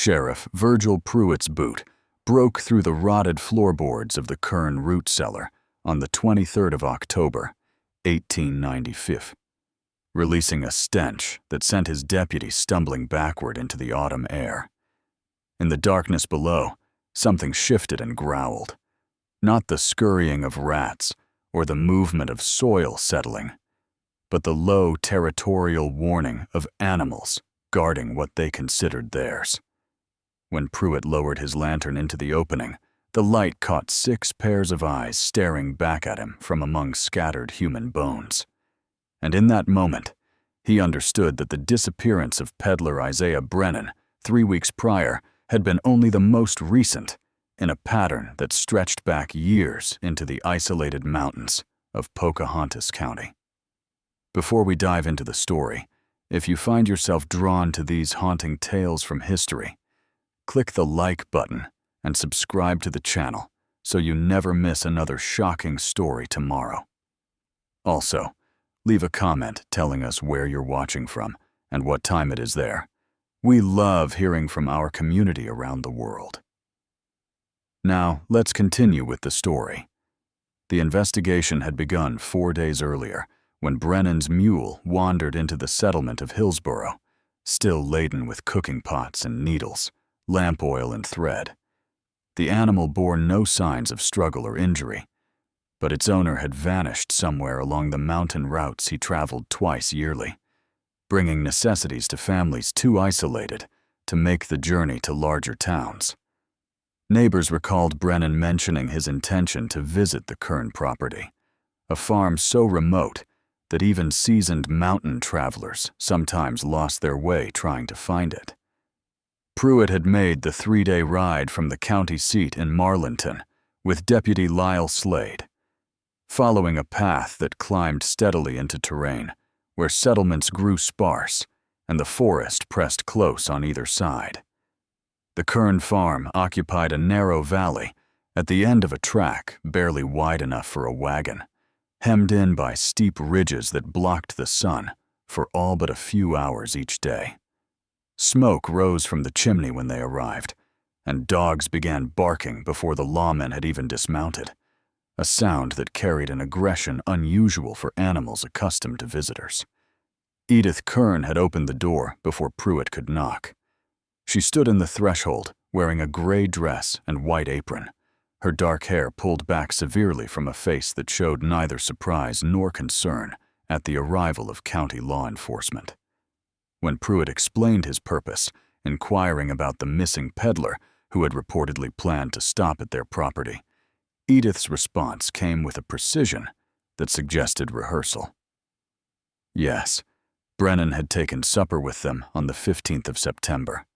Sheriff Virgil Pruitt's boot broke through the rotted floorboards of the Kern root cellar on the 23rd of October, 1895, releasing a stench that sent his deputy stumbling backward into the autumn air. In the darkness below, something shifted and growled. Not the scurrying of rats or the movement of soil settling, but the low territorial warning of animals guarding what they considered theirs. When Pruitt lowered his lantern into the opening, the light caught 6 pairs of eyes staring back at him from among scattered human bones. And in that moment, he understood that the disappearance of peddler Isaiah Brennan 3 weeks prior had been only the most recent in a pattern that stretched back years into the isolated mountains of Pocahontas County. Before we dive into the story, if you find yourself drawn to these haunting tales from history, click the like button and subscribe to the channel so you never miss another shocking story tomorrow. Also, leave a comment telling us where you're watching from and what time it is there. We love hearing from our community around the world. Now, let's continue with the story. The investigation had begun 4 days earlier when Brennan's mule wandered into the settlement of Hillsborough, still laden with cooking pots and needles, lamp oil and thread. The animal bore no signs of struggle or injury, but its owner had vanished somewhere along the mountain routes he traveled twice yearly, bringing necessities to families too isolated to make the journey to larger towns. Neighbors recalled Brennan mentioning his intention to visit the Kern property, a farm so remote that even seasoned mountain travelers sometimes lost their way trying to find it. Pruitt had made the 3-day ride from the county seat in Marlinton with Deputy Lyle Slade, following a path that climbed steadily into terrain where settlements grew sparse and the forest pressed close on either side. The Kern farm occupied a narrow valley at the end of a track barely wide enough for a wagon, hemmed in by steep ridges that blocked the sun for all but a few hours each day. Smoke rose from the chimney when they arrived, and dogs began barking before the lawmen had even dismounted, a sound that carried an aggression unusual for animals accustomed to visitors. Edith Kern had opened the door before Pruitt could knock. She stood in the threshold, wearing a gray dress and white apron, her dark hair pulled back severely from a face that showed neither surprise nor concern at the arrival of county law enforcement. When Pruitt explained his purpose, inquiring about the missing peddler who had reportedly planned to stop at their property, Edith's response came with a precision that suggested rehearsal. Yes, Brennan had taken supper with them on the 15th of September.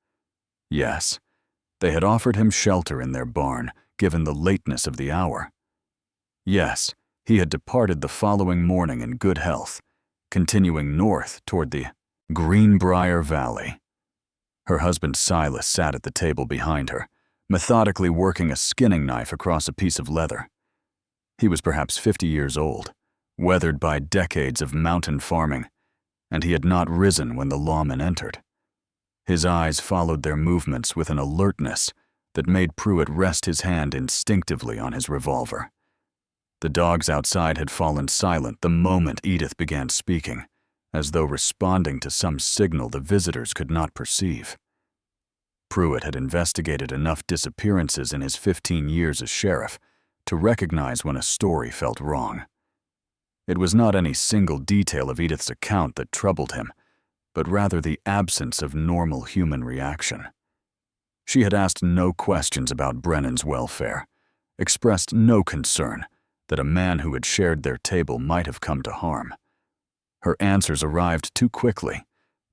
Yes, they had offered him shelter in their barn, given the lateness of the hour. Yes, he had departed the following morning in good health, continuing north toward the Greenbrier Valley. Her husband Silas sat at the table behind her, methodically working a skinning knife across a piece of leather. He was perhaps 50 years old, weathered by decades of mountain farming, and he had not risen when the lawman entered. His eyes followed their movements with an alertness that made Pruitt rest his hand instinctively on his revolver. The dogs outside had fallen silent the moment Edith began speaking, as though responding to some signal the visitors could not perceive. Pruitt had investigated enough disappearances in his 15 years as sheriff to recognize when a story felt wrong. It was not any single detail of Edith's account that troubled him, but rather the absence of normal human reaction. She had asked no questions about Brennan's welfare, expressed no concern that a man who had shared their table might have come to harm. Her answers arrived too quickly,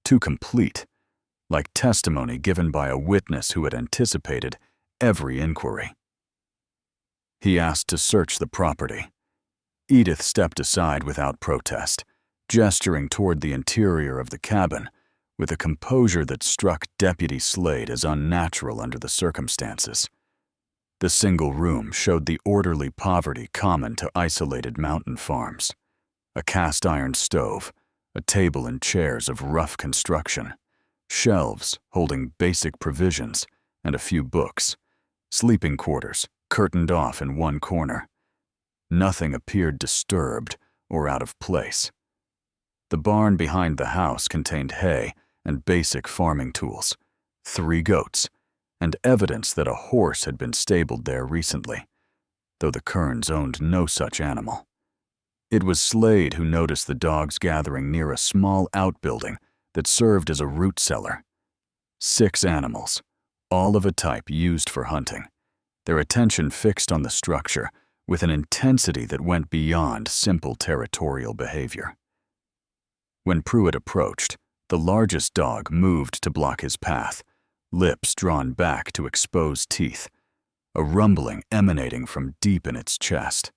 too complete, like testimony given by a witness who had anticipated every inquiry. He asked to search the property. Edith stepped aside without protest, gesturing toward the interior of the cabin with a composure that struck Deputy Slade as unnatural under the circumstances. The single room showed the orderly poverty common to isolated mountain farms: a cast-iron stove, a table and chairs of rough construction, shelves holding basic provisions and a few books, sleeping quarters curtained off in one corner. Nothing appeared disturbed or out of place. The barn behind the house contained hay and basic farming tools, 3 goats, and evidence that a horse had been stabled there recently, though the Kerns owned no such animal. It was Slade who noticed the dogs gathering near a small outbuilding that served as a root cellar. 6 animals, all of a type used for hunting, their attention fixed on the structure with an intensity that went beyond simple territorial behavior. When Pruitt approached, the largest dog moved to block his path, lips drawn back to expose teeth, a rumbling emanating from deep in its chest.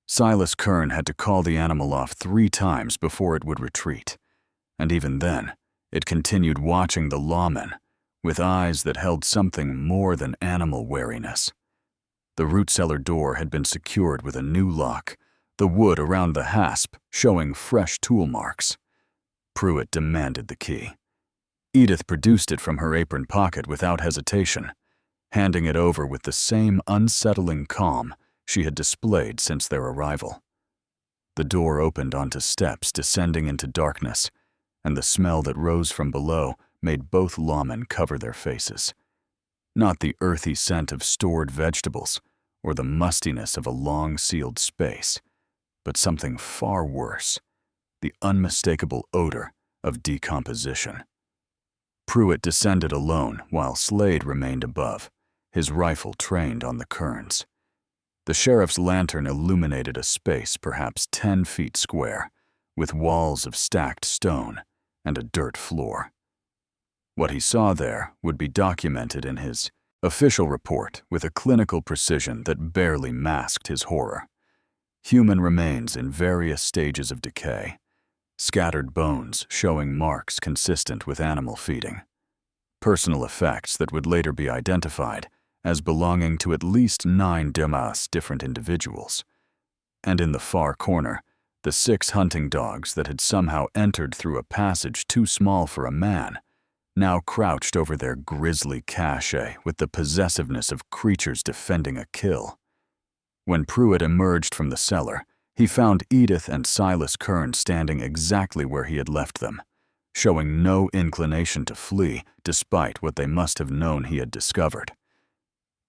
Silas Kern had to call the animal off 3 times before it would retreat, and even then, it continued watching the lawman with eyes that held something more than animal wariness. The root cellar door had been secured with a new lock, the wood around the hasp showing fresh tool marks. Pruitt demanded the key. Edith produced it from her apron pocket without hesitation, handing it over with the same unsettling calm she had displayed since their arrival. The door opened onto steps descending into darkness, and the smell that rose from below made both lawmen cover their faces. Not the earthy scent of stored vegetables or the mustiness of a long-sealed space, but something far worse, the unmistakable odor of decomposition. Pruitt descended alone while Slade remained above, his rifle trained on the Kerns. The sheriff's lantern illuminated a space perhaps 10 feet square, with walls of stacked stone and a dirt floor. What he saw there would be documented in his official report with a clinical precision that barely masked his horror. Human remains in various stages of decay, scattered bones showing marks consistent with animal feeding, personal effects that would later be identified as belonging to at least 9 different individuals, and in the far corner, the 6 hunting dogs that had somehow entered through a passage too small for a man, now crouched over their grisly cache with the possessiveness of creatures defending a kill. When Pruitt emerged from the cellar, he found Edith and Silas Kern standing exactly where he had left them, showing no inclination to flee despite what they must have known he had discovered.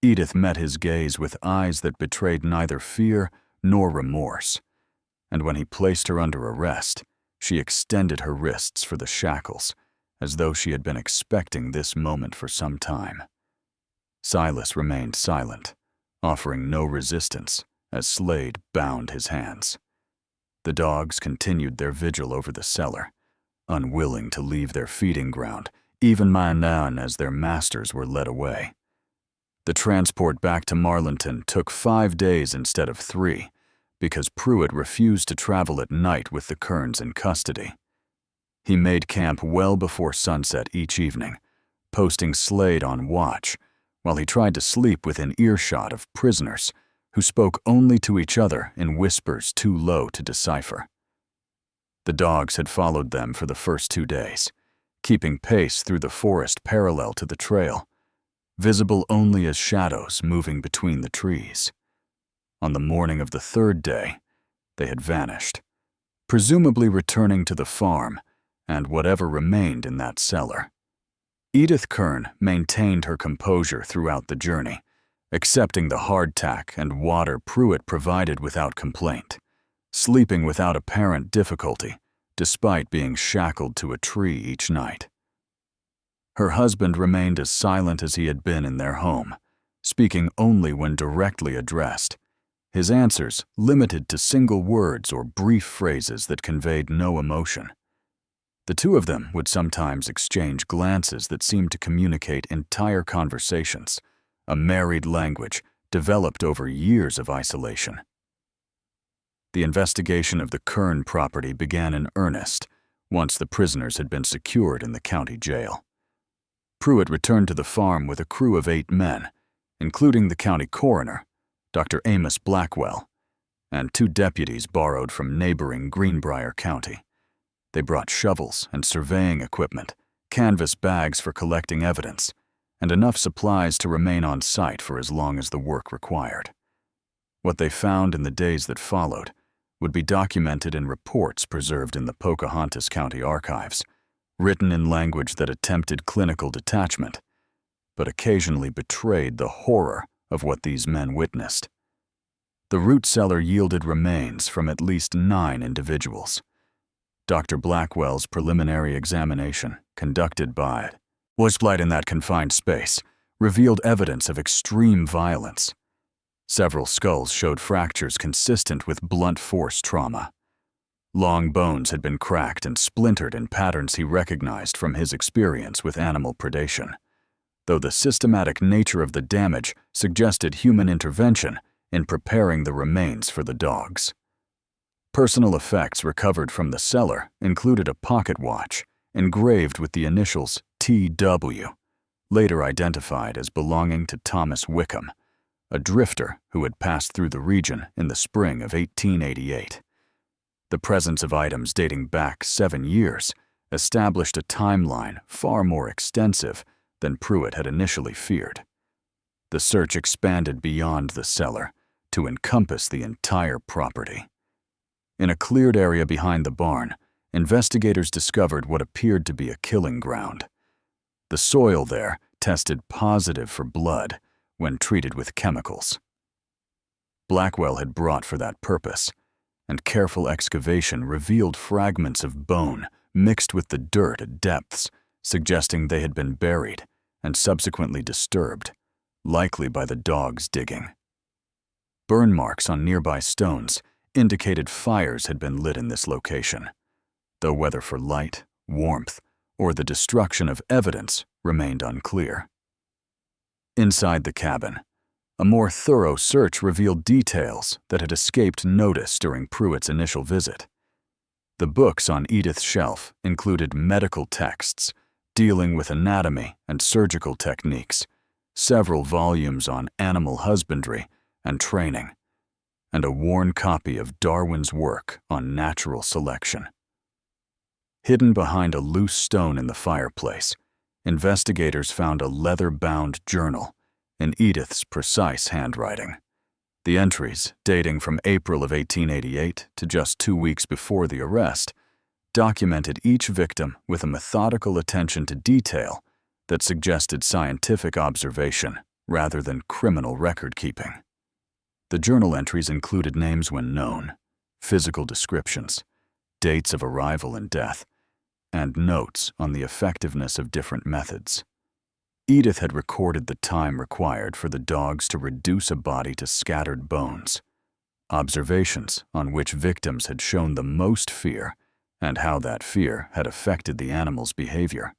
Edith met his gaze with eyes that betrayed neither fear nor remorse, and when he placed her under arrest, she extended her wrists for the shackles, as though she had been expecting this moment for some time. Silas remained silent, offering no resistance as Slade bound his hands. The dogs continued their vigil over the cellar, unwilling to leave their feeding ground, even now as their masters were led away. The transport back to Marlinton took 5 days instead of 3, because Pruitt refused to travel at night with the Kerns in custody. He made camp well before sunset each evening, posting Slade on watch, while he tried to sleep within earshot of prisoners who spoke only to each other in whispers too low to decipher. The dogs had followed them for the first 2 days, keeping pace through the forest parallel to the trail, visible only as shadows moving between the trees. On the morning of the 3rd day, they had vanished, presumably returning to the farm and whatever remained in that cellar. Edith Kern maintained her composure throughout the journey, accepting the hardtack and water Pruitt provided without complaint, sleeping without apparent difficulty, despite being shackled to a tree each night. Her husband remained as silent as he had been in their home, speaking only when directly addressed, his answers limited to single words or brief phrases that conveyed no emotion. The 2 of them would sometimes exchange glances that seemed to communicate entire conversations, a married language developed over years of isolation. The investigation of the Kern property began in earnest once the prisoners had been secured in the county jail. Pruitt returned to the farm with a crew of 8 men, including the county coroner, Dr. Amos Blackwell, and 2 deputies borrowed from neighboring Greenbrier County. They brought shovels and surveying equipment, canvas bags for collecting evidence, and enough supplies to remain on site for as long as the work required. What they found in the days that followed would be documented in reports preserved in the Pocahontas County archives, written in language that attempted clinical detachment, but occasionally betrayed the horror of what these men witnessed. The root cellar yielded remains from at least 9 individuals. Dr. Blackwell's preliminary examination, conducted by Wasplight in that confined space, revealed evidence of extreme violence. Several skulls showed fractures consistent with blunt force trauma. Long bones had been cracked and splintered in patterns he recognized from his experience with animal predation, though the systematic nature of the damage suggested human intervention in preparing the remains for the dogs. Personal effects recovered from the cellar included a pocket watch engraved with the initials T.W., later identified as belonging to Thomas Wickham, a drifter who had passed through the region in the spring of 1888. The presence of items dating back 7 years established a timeline far more extensive than Pruitt had initially feared. The search expanded beyond the cellar to encompass the entire property. In a cleared area behind the barn, investigators discovered what appeared to be a killing ground. The soil there tested positive for blood when treated with chemicals. Blackwell had brought for that purpose, and careful excavation revealed fragments of bone mixed with the dirt at depths, suggesting they had been buried and subsequently disturbed, likely by the dogs digging. Burn marks on nearby stones indicated fires had been lit in this location, though whether for light, warmth, or the destruction of evidence remained unclear. Inside the cabin, a more thorough search revealed details that had escaped notice during Pruitt's initial visit. The books on Edith's shelf included medical texts dealing with anatomy and surgical techniques, several volumes on animal husbandry and training, and a worn copy of Darwin's work on natural selection. Hidden behind a loose stone in the fireplace, investigators found a leather-bound journal in Edith's precise handwriting. The entries, dating from April of 1888 to just 2 weeks before the arrest, documented each victim with a methodical attention to detail that suggested scientific observation rather than criminal record-keeping. The journal entries included names when known, physical descriptions, dates of arrival and death, and notes on the effectiveness of different methods. Edith had recorded the time required for the dogs to reduce a body to scattered bones, observations on which victims had shown the most fear and how that fear had affected the animal's behavior,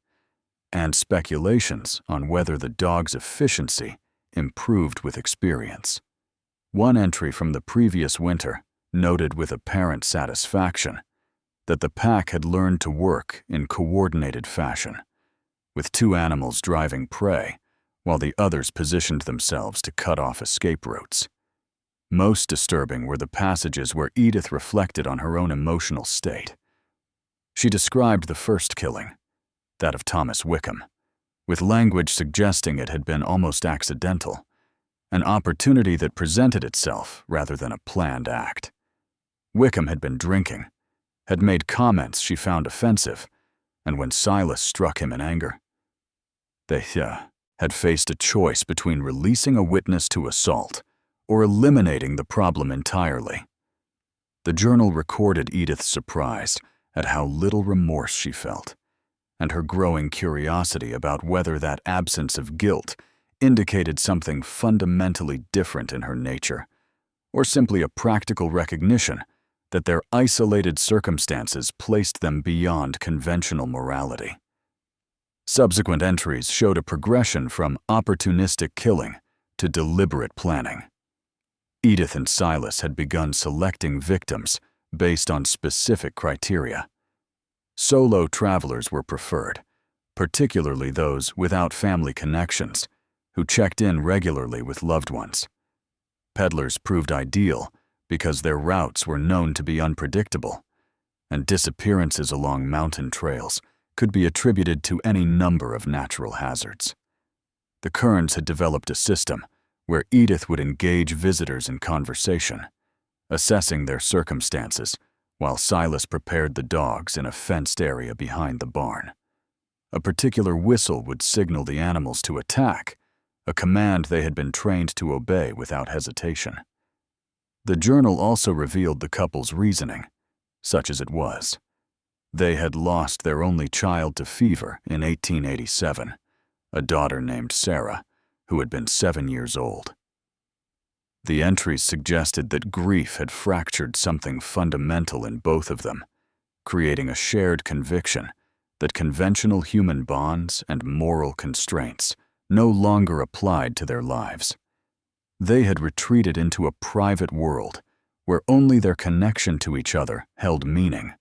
and speculations on whether the dog's efficiency improved with experience. One entry from the previous winter noted with apparent satisfaction that the pack had learned to work in coordinated fashion, with 2 animals driving prey while the others positioned themselves to cut off escape routes. Most disturbing were the passages where Edith reflected on her own emotional state. She described the first killing, that of Thomas Wickham, with language suggesting it had been almost accidental, an opportunity that presented itself rather than a planned act. Wickham had been drinking, had made comments she found offensive, and when Silas struck him in anger, they had faced a choice between releasing a witness to assault or eliminating the problem entirely. The journal recorded Edith's surprise at how little remorse she felt, and her growing curiosity about whether that absence of guilt indicated something fundamentally different in her nature, or simply a practical recognition that their isolated circumstances placed them beyond conventional morality. Subsequent entries showed a progression from opportunistic killing to deliberate planning. Edith and Silas had begun selecting victims based on specific criteria. Solo travelers were preferred, particularly those without family connections, who checked in regularly with loved ones. Peddlers proved ideal because their routes were known to be unpredictable, and disappearances along mountain trails could be attributed to any number of natural hazards. The Kerns had developed a system where Edith would engage visitors in conversation, assessing their circumstances, while Silas prepared the dogs in a fenced area behind the barn. A particular whistle would signal the animals to attack, a command they had been trained to obey without hesitation. The journal also revealed the couple's reasoning, such as it was. They had lost their only child to fever in 1887, a daughter named Sarah, who had been 7 years old. The entries suggested that grief had fractured something fundamental in both of them, creating a shared conviction that conventional human bonds and moral constraints no longer applied to their lives. They had retreated into a private world where only their connection to each other held meaning,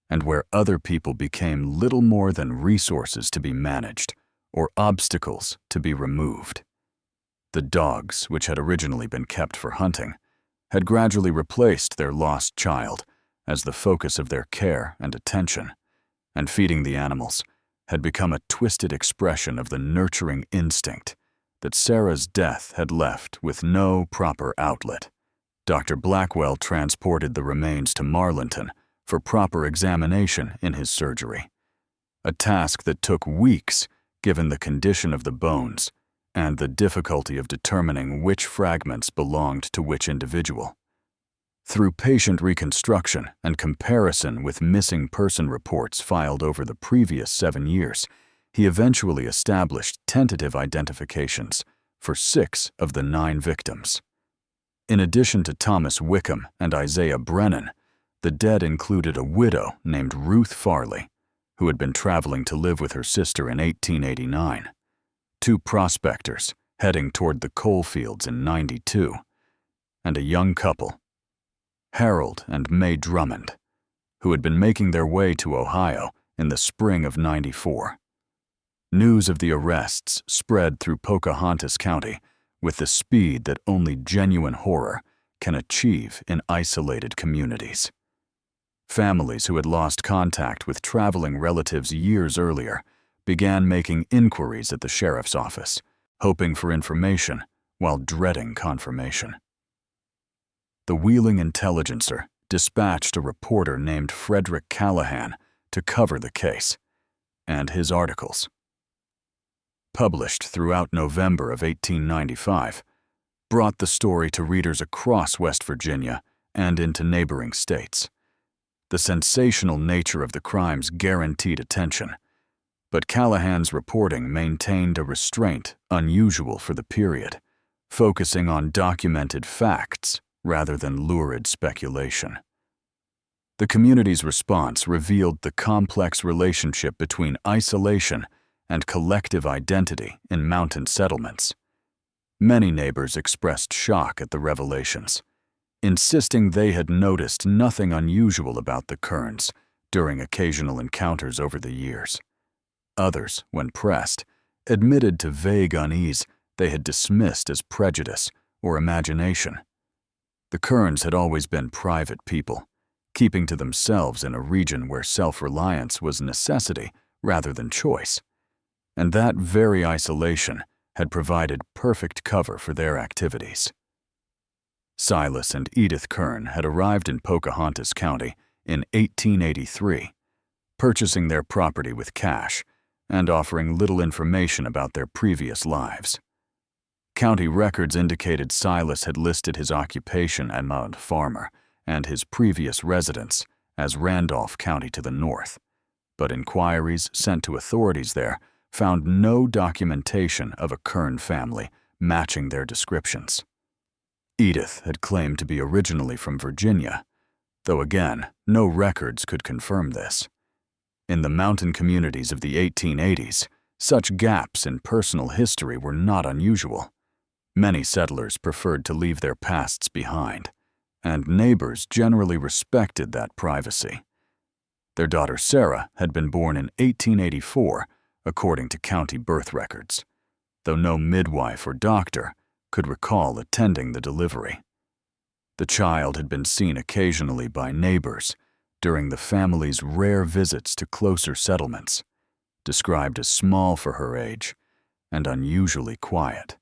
and where other people became little more than resources to be managed or obstacles to be removed. The dogs, which had originally been kept for hunting, had gradually replaced their lost child as the focus of their care and attention, and feeding the animals had become a twisted expression of the nurturing instinct that Sarah's death had left with no proper outlet. Dr. Blackwell transported the remains to Marlinton for proper examination in his surgery, a task that took weeks given the condition of the bones and the difficulty of determining which fragments belonged to which individual. Through patient reconstruction and comparison with missing person reports filed over the previous 7 years, he eventually established tentative identifications for 6 of the 9 victims. In addition to Thomas Wickham and Isaiah Brennan, the dead included a widow named Ruth Farley, who had been traveling to live with her sister in 1889, 2 prospectors heading toward the coal fields in 92, and a young couple, Harold and May Drummond, who had been making their way to Ohio in the spring of 94. News of the arrests spread through Pocahontas County with the speed that only genuine horror can achieve in isolated communities. Families who had lost contact with traveling relatives years earlier began making inquiries at the sheriff's office, hoping for information while dreading confirmation. The Wheeling Intelligencer dispatched a reporter named Frederick Callahan to cover the case, and his articles, published throughout November of 1895, brought the story to readers across West Virginia and into neighboring states. The sensational nature of the crimes guaranteed attention, but Callahan's reporting maintained a restraint unusual for the period, focusing on documented facts rather than lurid speculation. The community's response revealed the complex relationship between isolation and collective identity in mountain settlements. Many neighbors expressed shock at the revelations, insisting they had noticed nothing unusual about the Kerns during occasional encounters over the years. Others, when pressed, admitted to vague unease they had dismissed as prejudice or imagination. The Kerns had always been private people, keeping to themselves in a region where self-reliance was necessity rather than choice, and that very isolation had provided perfect cover for their activities. Silas and Edith Kern had arrived in Pocahontas County in 1883, purchasing their property with cash and offering little information about their previous lives. County records indicated Silas had listed his occupation as a farmer and his previous residence as Randolph County to the north, but inquiries sent to authorities there found no documentation of a Kern family matching their descriptions. Edith had claimed to be originally from Virginia, though again, no records could confirm this. In the mountain communities of the 1880s, such gaps in personal history were not unusual. Many settlers preferred to leave their pasts behind, and neighbors generally respected that privacy. Their daughter Sarah had been born in 1884, according to county birth records, though no midwife or doctor could recall attending the delivery. The child had been seen occasionally by neighbors during the family's rare visits to closer settlements. described as small for her age and unusually quiet.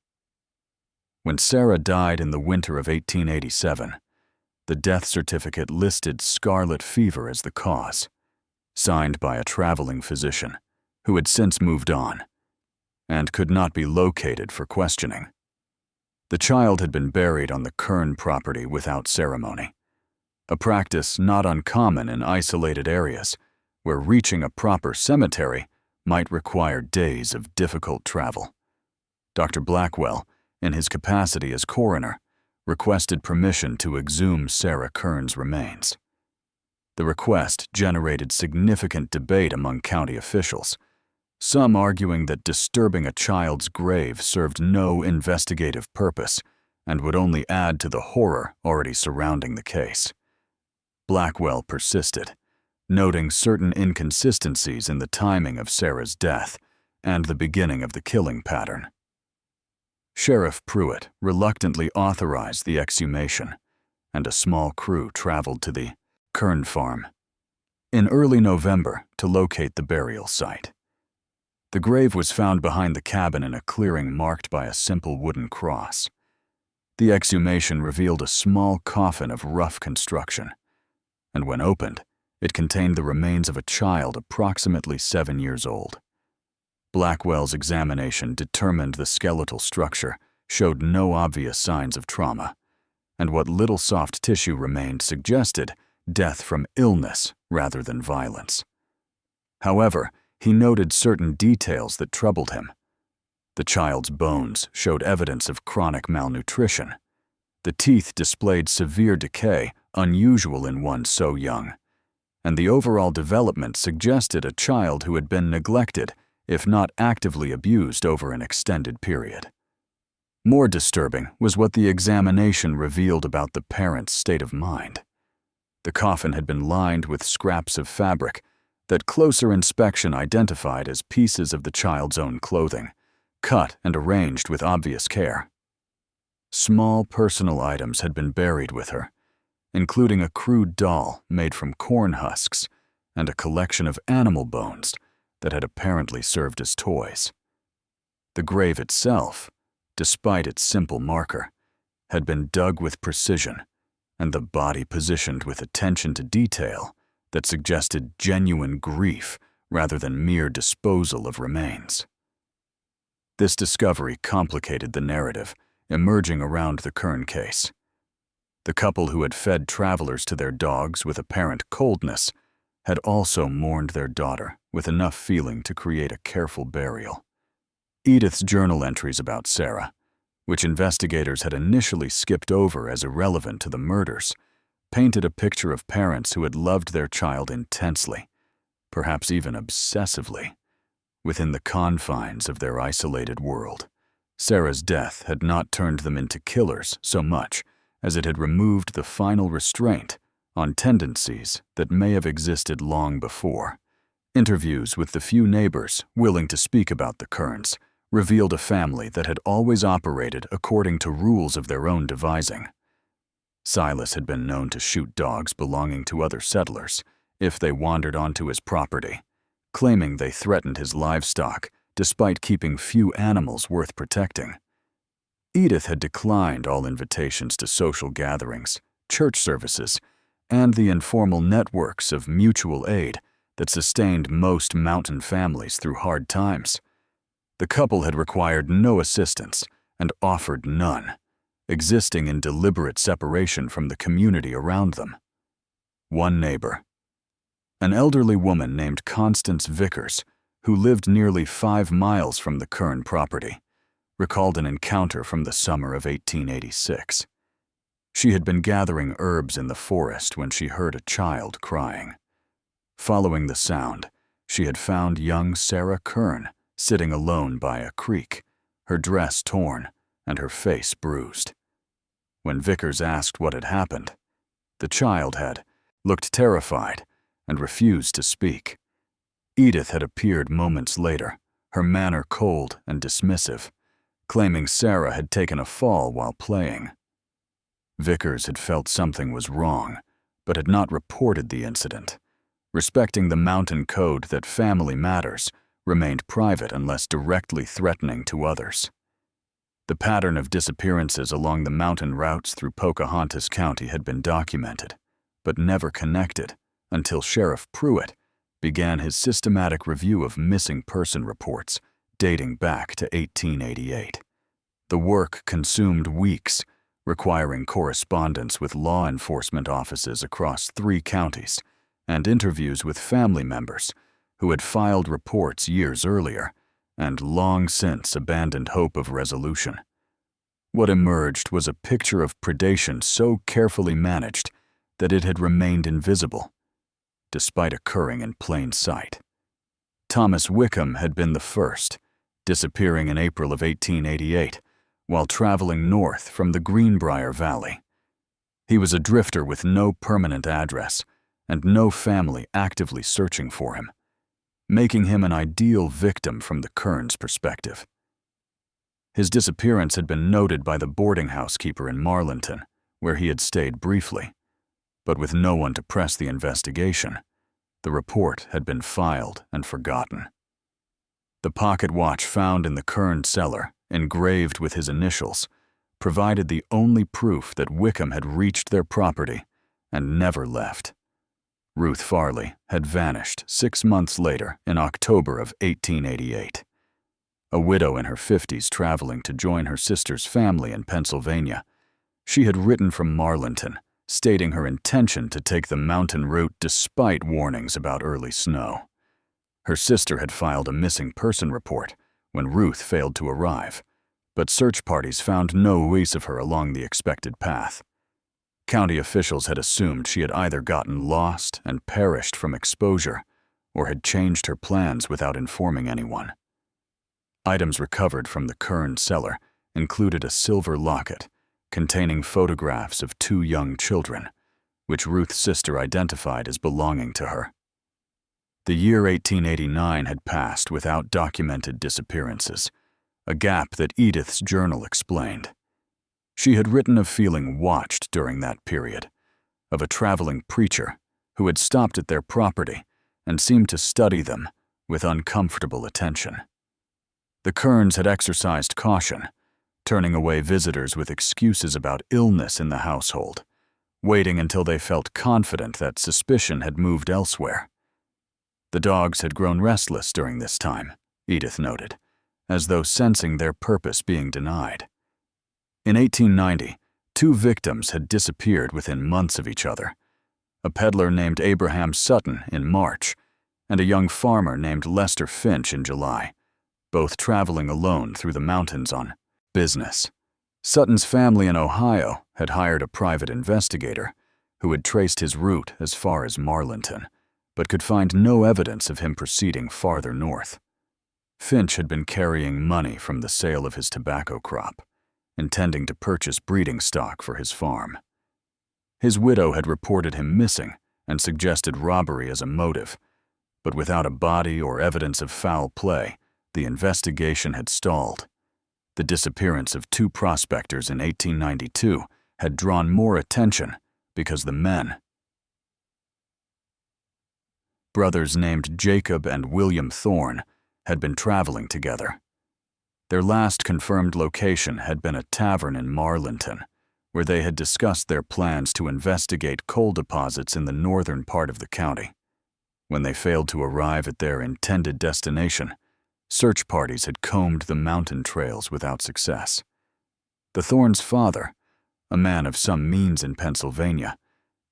When Sarah died in the winter of 1887, the death certificate listed scarlet fever as the cause, signed by a traveling physician who had since moved on and could not be located for questioning. The child had been buried on the Kern property without ceremony, a practice not uncommon in isolated areas where reaching a proper cemetery might require days of difficult travel. Dr. Blackwell, in his capacity as coroner, requested permission to exhume Sarah Kern's remains. The request generated significant debate among county officials, some arguing that disturbing a child's grave served no investigative purpose and would only add to the horror already surrounding the case. Blackwell persisted, noting certain inconsistencies in the timing of Sarah's death and the beginning of the killing pattern. Sheriff Pruitt reluctantly authorized the exhumation, and a small crew traveled to the Kern farm in early November to locate the burial site. The grave was found behind the cabin in a clearing marked by a simple wooden cross. The exhumation revealed a small coffin of rough construction, and when opened, it contained the remains of a child approximately 7 years old. Blackwell's examination determined the skeletal structure showed no obvious signs of trauma, and what little soft tissue remained suggested death from illness rather than violence. However, he noted certain details that troubled him. The child's bones showed evidence of chronic malnutrition. The teeth displayed severe decay, unusual in one so young, and the overall development suggested a child who had been neglected, if not actively abused, over an extended period. More disturbing was what the examination revealed about the parents' state of mind. The coffin had been lined with scraps of fabric that closer inspection identified as pieces of the child's own clothing, cut and arranged with obvious care. Small personal items had been buried with her, including a crude doll made from corn husks and a collection of animal bones that had apparently served as toys. The grave itself, despite its simple marker, had been dug with precision, and the body positioned with attention to detail that suggested genuine grief rather than mere disposal of remains. This discovery complicated the narrative emerging around the Kern case. The couple who had fed travelers to their dogs with apparent coldness had also mourned their daughter with enough feeling to create a careful burial. Edith's journal entries about Sarah, which investigators had initially skipped over as irrelevant to the murders, painted a picture of parents who had loved their child intensely, perhaps even obsessively, within the confines of their isolated world. Sarah's death had not turned them into killers so much as it had removed the final restraint on tendencies that may have existed long before. Interviews with the few neighbors willing to speak about the Kerns revealed a family that had always operated according to rules of their own devising. Silas had been known to shoot dogs belonging to other settlers if they wandered onto his property, claiming they threatened his livestock despite keeping few animals worth protecting. Edith had declined all invitations to social gatherings, church services, and the informal networks of mutual aid that sustained most mountain families through hard times. The couple had required no assistance and offered none, existing in deliberate separation from the community around them. One neighbor, an elderly woman named Constance Vickers, who lived nearly 5 miles from the Kern property, recalled an encounter from the summer of 1886. She had been gathering herbs in the forest when she heard a child crying. Following the sound, she had found young Sarah Kern sitting alone by a creek, her dress torn and her face bruised. When Vickers asked what had happened, the child had looked terrified and refused to speak. Edith had appeared moments later, her manner cold and dismissive, claiming Sarah had taken a fall while playing. Vickers had felt something was wrong, but had not reported the incident, respecting the mountain code that family matters remained private unless directly threatening to others. The pattern of disappearances along the mountain routes through Pocahontas County had been documented, but never connected until Sheriff Pruitt began his systematic review of missing person reports dating back to 1888. The work consumed weeks, requiring correspondence with law enforcement offices across 3 counties and interviews with family members who had filed reports years earlier and long since abandoned hope of resolution. What emerged was a picture of predation so carefully managed that it had remained invisible, despite occurring in plain sight. Thomas Wickham had been the first, disappearing in April of 1888 while traveling north from the Greenbrier Valley. He was a drifter with no permanent address and no family actively searching for him, making him an ideal victim from the Kearns' perspective. His disappearance had been noted by the boarding house keeper in Marlinton, where he had stayed briefly, but with no one to press the investigation, the report had been filed and forgotten. The pocket watch found in the Kearns cellar, engraved with his initials, provided the only proof that Wickham had reached their property and never left. Ruth Farley had vanished 6 months later in October of 1888. A widow in her 50s traveling to join her sister's family in Pennsylvania, she had written from Marlinton, stating her intention to take the mountain route despite warnings about early snow. Her sister had filed a missing person report when Ruth failed to arrive, but search parties found no trace of her along the expected path. County officials had assumed she had either gotten lost and perished from exposure or had changed her plans without informing anyone. Items recovered from the Kearns cellar included a silver locket containing photographs of 2 young children, which Ruth's sister identified as belonging to her. The year 1889 had passed without documented disappearances, a gap that Edith's journal explained. She had written of feeling watched during that period, of a traveling preacher who had stopped at their property and seemed to study them with uncomfortable attention. The Kearns had exercised caution, turning away visitors with excuses about illness in the household, waiting until they felt confident that suspicion had moved elsewhere. The dogs had grown restless during this time, Edith noted, as though sensing their purpose being denied. In 1890, 2 victims had disappeared within months of each other, a peddler named Abraham Sutton in March and a young farmer named Lester Finch in July, both traveling alone through the mountains on business. Sutton's family in Ohio had hired a private investigator who had traced his route as far as Marlinton, but could find no evidence of him proceeding farther north. Finch had been carrying money from the sale of his tobacco crop, intending to purchase breeding stock for his farm. His widow had reported him missing and suggested robbery as a motive, but without a body or evidence of foul play, the investigation had stalled. The disappearance of 2 prospectors in 1892 had drawn more attention because the men, brothers named Jacob and William Thorne, had been traveling together. Their last confirmed location had been a tavern in Marlinton, where they had discussed their plans to investigate coal deposits in the northern part of the county. When they failed to arrive at their intended destination, search parties had combed the mountain trails without success. The Thornes' father, a man of some means in Pennsylvania,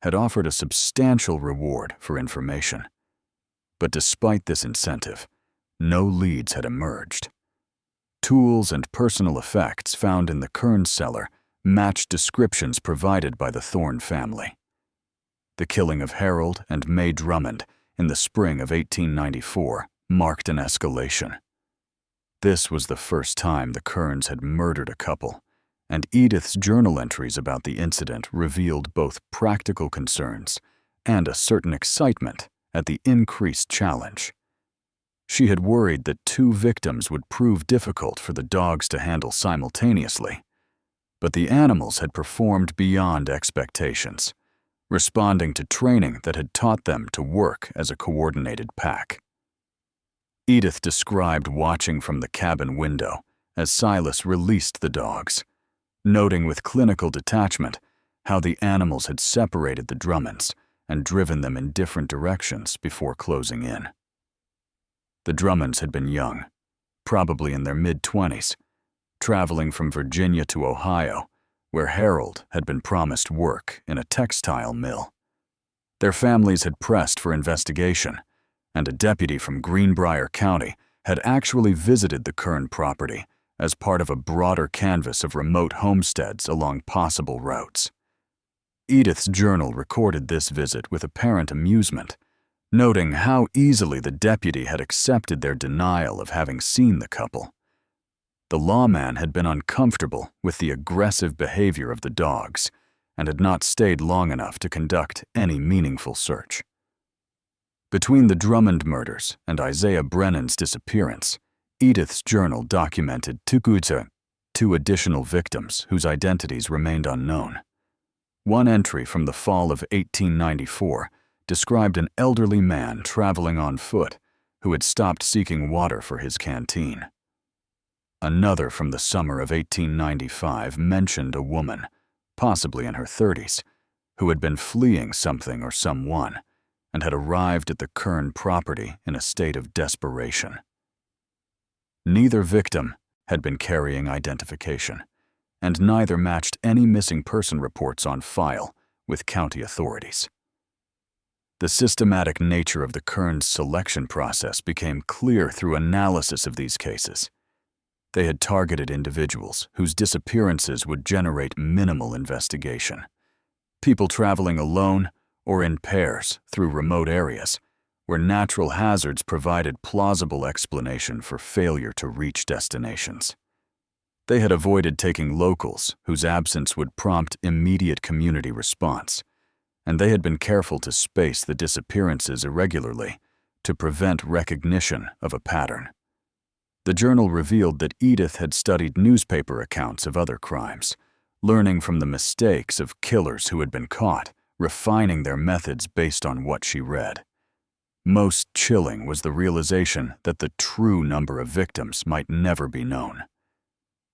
had offered a substantial reward for information. But despite this incentive, no leads had emerged. Tools and personal effects found in the Kearns cellar matched descriptions provided by the Thorne family. The killing of Harold and May Drummond in the spring of 1894 marked an escalation. This was the first time the Kearns had murdered a couple, and Edith's journal entries about the incident revealed both practical concerns and a certain excitement at the increased challenge. She had worried that 2 victims would prove difficult for the dogs to handle simultaneously, but the animals had performed beyond expectations, responding to training that had taught them to work as a coordinated pack. Edith described watching from the cabin window as Silas released the dogs, noting with clinical detachment how the animals had separated the Drummonds and driven them in different directions before closing in. The Drummonds had been young, probably in their mid-20s, traveling from Virginia to Ohio, where Harold had been promised work in a textile mill. Their families had pressed for investigation, and a deputy from Greenbrier County had actually visited the Kern property as part of a broader canvass of remote homesteads along possible routes. Edith's journal recorded this visit with apparent amusement, noting how easily the deputy had accepted their denial of having seen the couple. The lawman had been uncomfortable with the aggressive behavior of the dogs and had not stayed long enough to conduct any meaningful search. Between the Drummond murders and Isaiah Brennan's disappearance, Edith's journal documented two additional victims whose identities remained unknown. One entry from the fall of 1894 described an elderly man traveling on foot who had stopped seeking water for his canteen. Another from the summer of 1895 mentioned a woman, possibly in her 30s, who had been fleeing something or someone and had arrived at the Kern property in a state of desperation. Neither victim had been carrying identification, and neither matched any missing person reports on file with county authorities. The systematic nature of the Kern's selection process became clear through analysis of these cases. They had targeted individuals whose disappearances would generate minimal investigation. People traveling alone or in pairs through remote areas, where natural hazards provided plausible explanation for failure to reach destinations. They had avoided taking locals whose absence would prompt immediate community response, and they had been careful to space the disappearances irregularly to prevent recognition of a pattern. The journal revealed that Edith had studied newspaper accounts of other crimes, learning from the mistakes of killers who had been caught, refining their methods based on what she read. Most chilling was the realization that the true number of victims might never be known.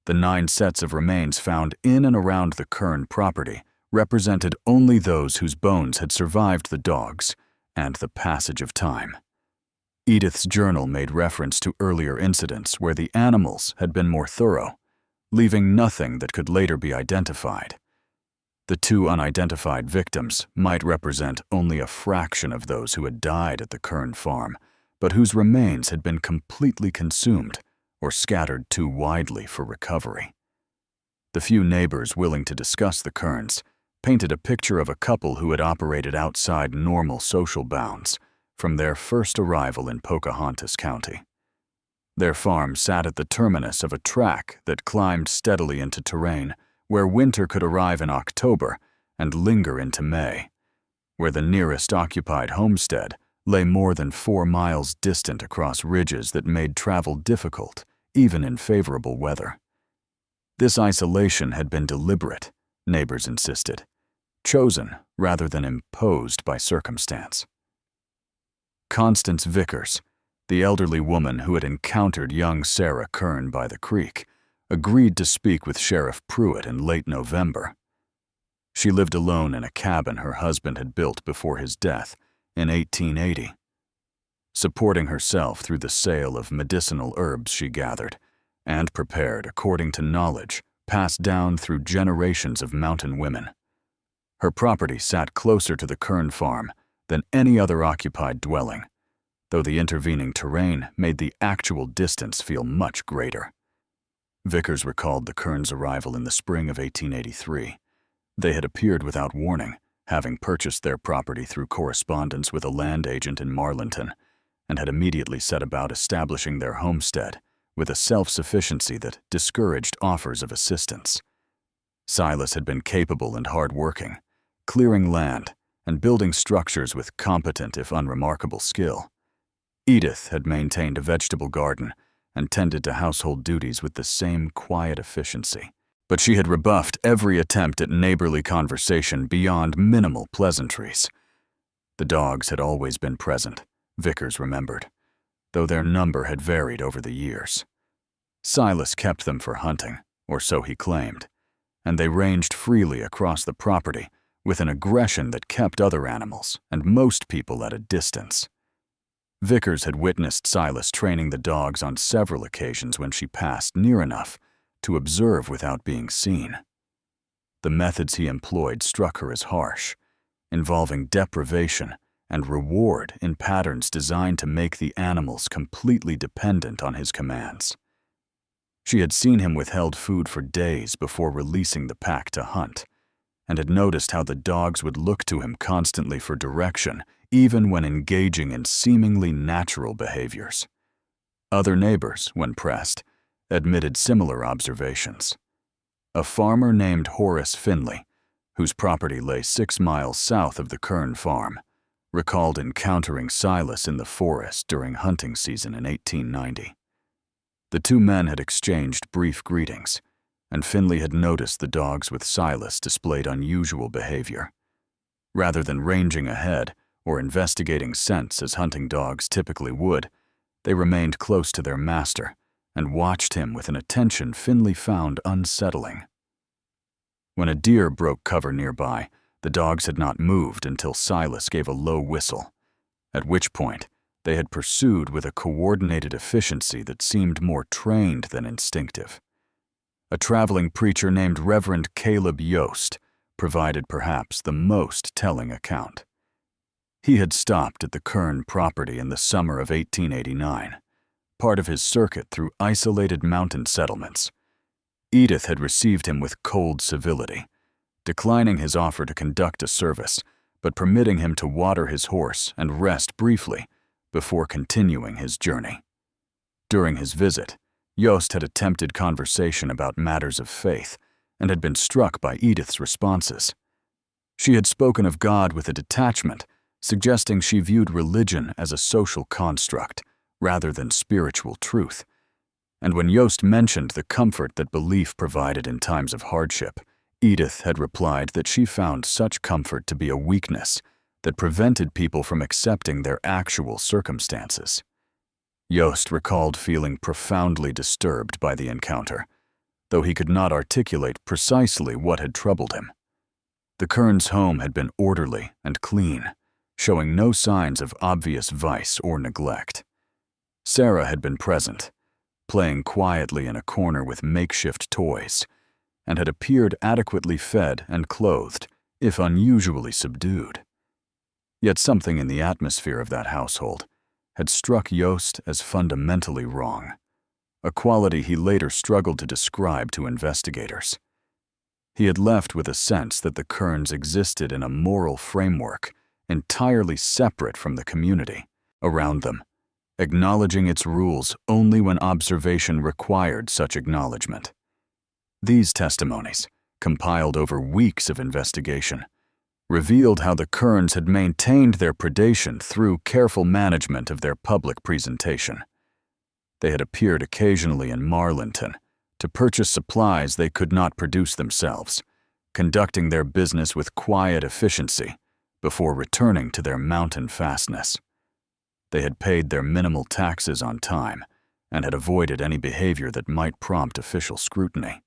The 9 sets of remains found in and around the Kern property represented only those whose bones had survived the dogs and the passage of time. Edith's journal made reference to earlier incidents where the animals had been more thorough, leaving nothing that could later be identified. The 2 unidentified victims might represent only a fraction of those who had died at the Kern farm, but whose remains had been completely consumed or scattered too widely for recovery. The few neighbors willing to discuss the Kerns painted a picture of a couple who had operated outside normal social bounds from their first arrival in Pocahontas County. Their farm sat at the terminus of a track that climbed steadily into terrain where winter could arrive in October and linger into May, where the nearest occupied homestead lay more than 4 miles distant across ridges that made travel difficult, even in favorable weather. This isolation had been deliberate, neighbors insisted, chosen rather than imposed by circumstance. Constance Vickers, the elderly woman who had encountered young Sarah Kern by the creek, agreed to speak with Sheriff Pruitt in late November. She lived alone in a cabin her husband had built before his death in 1880. Supporting herself through the sale of medicinal herbs she gathered and prepared according to knowledge passed down through generations of mountain women. Her property sat closer to the Kern farm than any other occupied dwelling, though the intervening terrain made the actual distance feel much greater. Vickers recalled the Kerns' arrival in the spring of 1883. They had appeared without warning, having purchased their property through correspondence with a land agent in Marlinton, and had immediately set about establishing their homestead with a self-sufficiency that discouraged offers of assistance. Silas had been capable and hard-working, clearing land and building structures with competent if unremarkable skill. Edith had maintained a vegetable garden and tended to household duties with the same quiet efficiency, but she had rebuffed every attempt at neighborly conversation beyond minimal pleasantries. The dogs had always been present, Vickers remembered. though their number had varied over the years. Silas kept them for hunting, or so he claimed, and they ranged freely across the property with an aggression that kept other animals and most people at a distance. Vickers had witnessed Silas training the dogs on several occasions when she passed near enough to observe without being seen. The methods he employed struck her as harsh, involving deprivation and reward in patterns designed to make the animals completely dependent on his commands. She had seen him withheld food for days before releasing the pack to hunt, and had noticed how the dogs would look to him constantly for direction, even when engaging in seemingly natural behaviors. Other neighbors, when pressed, admitted similar observations. A farmer named Horace Finley, whose property lay 6 miles south of the Kern farm, recalled encountering Silas in the forest during hunting season in 1890. The two men had exchanged brief greetings, and Finley had noticed the dogs with Silas displayed unusual behavior. Rather than ranging ahead or investigating scents as hunting dogs typically would, they remained close to their master and watched him with an attention Finley found unsettling. When a deer broke cover nearby, the dogs had not moved until Silas gave a low whistle, at which point they had pursued with a coordinated efficiency that seemed more trained than instinctive. A traveling preacher named Reverend Caleb Yost provided perhaps the most telling account. He had stopped at the Kern property in the summer of 1889, part of his circuit through isolated mountain settlements. Edith had received him with cold civility, declining his offer to conduct a service, but permitting him to water his horse and rest briefly before continuing his journey. During his visit, Yost had attempted conversation about matters of faith and had been struck by Edith's responses. She had spoken of God with a detachment, suggesting she viewed religion as a social construct rather than spiritual truth. And when Yost mentioned the comfort that belief provided in times of hardship, Edith had replied that she found such comfort to be a weakness that prevented people from accepting their actual circumstances. Yost recalled feeling profoundly disturbed by the encounter, though he could not articulate precisely what had troubled him. The Kerns' home had been orderly and clean, showing no signs of obvious vice or neglect. Sarah had been present, playing quietly in a corner with makeshift toys, and had appeared adequately fed and clothed, if unusually subdued. Yet something in the atmosphere of that household had struck Yost as fundamentally wrong, a quality he later struggled to describe to investigators. He had left with a sense that the Kerns existed in a moral framework entirely separate from the community around them, acknowledging its rules only when observation required such acknowledgement. These testimonies, compiled over weeks of investigation, revealed how the Kerns had maintained their predation through careful management of their public presentation. They had appeared occasionally in Marlinton to purchase supplies they could not produce themselves, conducting their business with quiet efficiency before returning to their mountain fastness. They had paid their minimal taxes on time and had avoided any behavior that might prompt official scrutiny.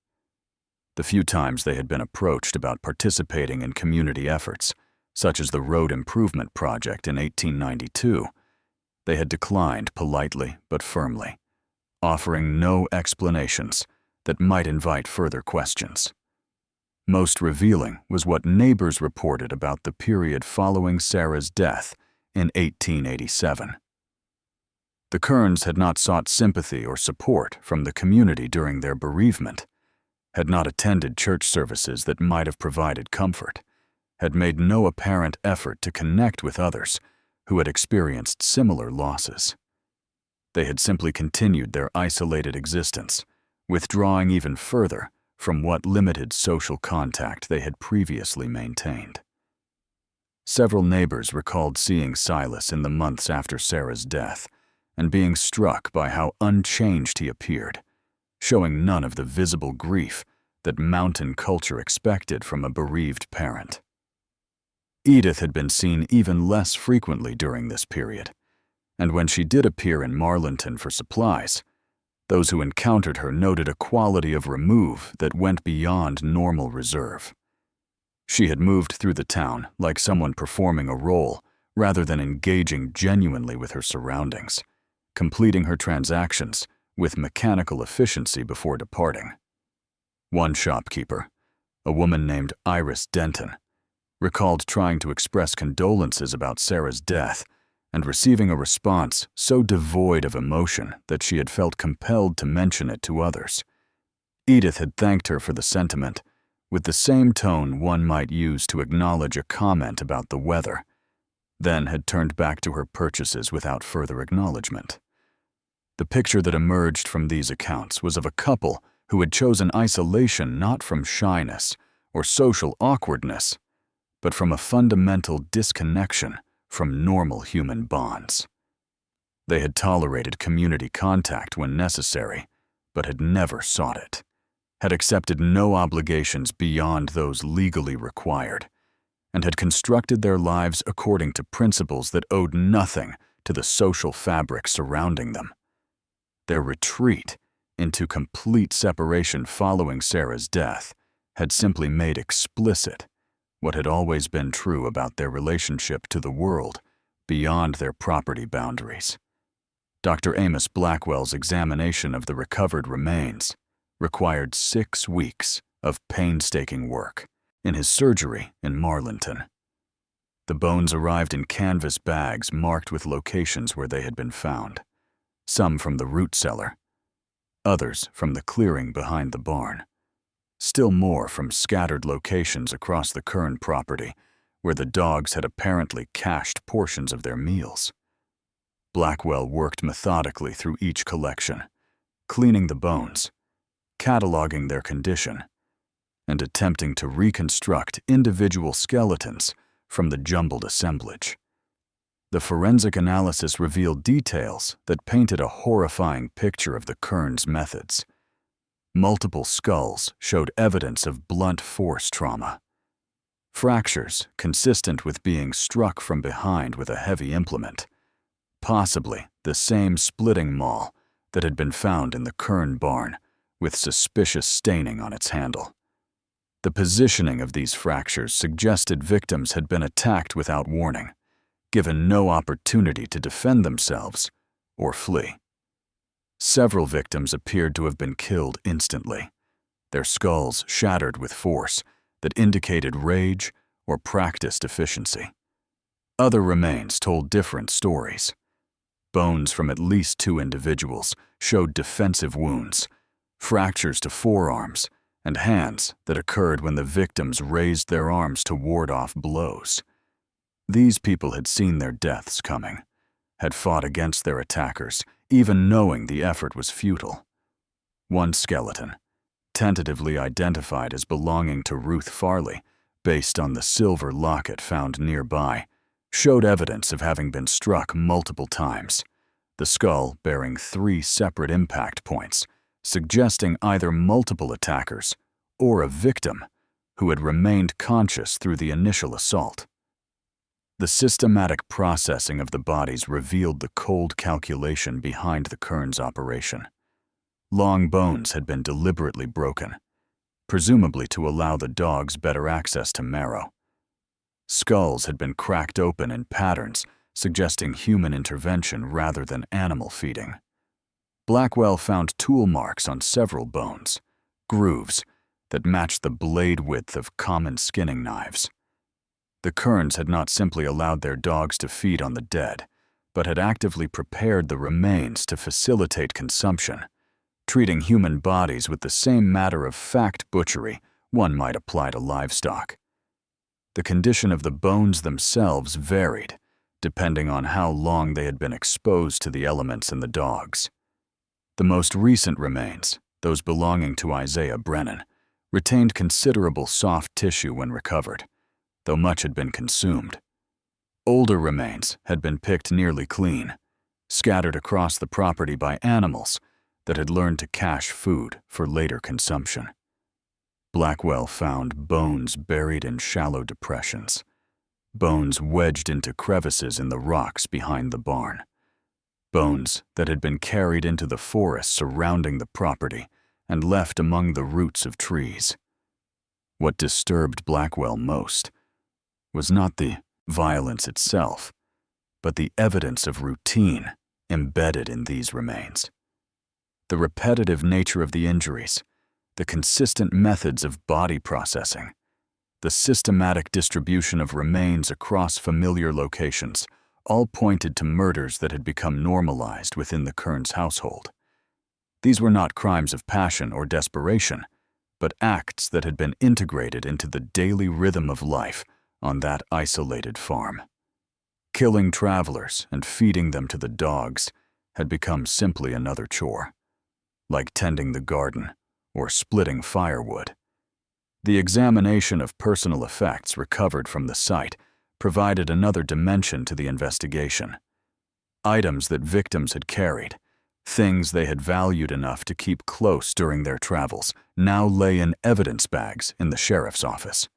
The few times they had been approached about participating in community efforts, such as the road improvement project in 1892, they had declined politely but firmly, offering no explanations that might invite further questions. Most revealing was what neighbors reported about the period following Sarah's death in 1887. The Kerns had not sought sympathy or support from the community during their bereavement, had not attended church services that might have provided comfort, had made no apparent effort to connect with others who had experienced similar losses. They had simply continued their isolated existence, withdrawing even further from what limited social contact they had previously maintained. Several neighbors recalled seeing Silas in the months after Sarah's death and being struck by how unchanged he appeared, showing none of the visible grief that mountain culture expected from a bereaved parent. Edith had been seen even less frequently during this period, and when she did appear in Marlinton for supplies, those who encountered her noted a quality of remove that went beyond normal reserve. She had moved through the town like someone performing a role rather than engaging genuinely with her surroundings, completing her transactions with mechanical efficiency before departing. One shopkeeper, a woman named Iris Denton, recalled trying to express condolences about Sarah's death and receiving a response so devoid of emotion that she had felt compelled to mention it to others. Edith had thanked her for the sentiment, with the same tone one might use to acknowledge a comment about the weather, then had turned back to her purchases without further acknowledgement. The picture that emerged from these accounts was of a couple who had chosen isolation not from shyness or social awkwardness, but from a fundamental disconnection from normal human bonds. They had tolerated community contact when necessary, but had never sought it, had accepted no obligations beyond those legally required, and had constructed their lives according to principles that owed nothing to the social fabric surrounding them. Their retreat into complete separation following Sarah's death had simply made explicit what had always been true about their relationship to the world beyond their property boundaries. Dr. Amos Blackwell's examination of the recovered remains required 6 weeks of painstaking work in his surgery in Marlinton. The bones arrived in canvas bags marked with locations where they had been found, some from the root cellar, others from the clearing behind the barn, still more from scattered locations across the Kern property where the dogs had apparently cached portions of their meals. Blackwell worked methodically through each collection, cleaning the bones, cataloging their condition, and attempting to reconstruct individual skeletons from the jumbled assemblage. The forensic analysis revealed details that painted a horrifying picture of the Kern's methods. Multiple skulls showed evidence of blunt force trauma. Fractures consistent with being struck from behind with a heavy implement, possibly the same splitting maul that had been found in the Kern barn with suspicious staining on its handle. The positioning of these fractures suggested victims had been attacked without warning, given no opportunity to defend themselves or flee. Several victims appeared to have been killed instantly, their skulls shattered with force that indicated rage or practiced efficiency. Other remains told different stories. Bones from at least 2 individuals showed defensive wounds, fractures to forearms, and hands that occurred when the victims raised their arms to ward off blows. These people had seen their deaths coming, had fought against their attackers, even knowing the effort was futile. One skeleton, tentatively identified as belonging to Ruth Farley, based on the silver locket found nearby, showed evidence of having been struck multiple times, the skull bearing 3 separate impact points, suggesting either multiple attackers or a victim who had remained conscious through the initial assault. The systematic processing of the bodies revealed the cold calculation behind the Kern's operation. Long bones had been deliberately broken, presumably to allow the dogs better access to marrow. Skulls had been cracked open in patterns suggesting human intervention rather than animal feeding. Blackwell found tool marks on several bones, grooves that matched the blade width of common skinning knives. The Kerns had not simply allowed their dogs to feed on the dead, but had actively prepared the remains to facilitate consumption, treating human bodies with the same matter-of-fact butchery one might apply to livestock. The condition of the bones themselves varied, depending on how long they had been exposed to the elements in the dogs. The most recent remains, those belonging to Isaiah Brennan, retained considerable soft tissue when recovered, though much had been consumed. Older remains had been picked nearly clean, scattered across the property by animals that had learned to cache food for later consumption. Blackwell found bones buried in shallow depressions, bones wedged into crevices in the rocks behind the barn, bones that had been carried into the forest surrounding the property and left among the roots of trees. What disturbed Blackwell most was not the violence itself, but the evidence of routine embedded in these remains. The repetitive nature of the injuries, the consistent methods of body processing, the systematic distribution of remains across familiar locations all pointed to murders that had become normalized within the Kearns household. These were not crimes of passion or desperation, but acts that had been integrated into the daily rhythm of life on that isolated farm. Killing travelers and feeding them to the dogs had become simply another chore, like tending the garden or splitting firewood. The examination of personal effects recovered from the site provided another dimension to the investigation. Items that victims had carried, things they had valued enough to keep close during their travels, now lay in evidence bags in the sheriff's office.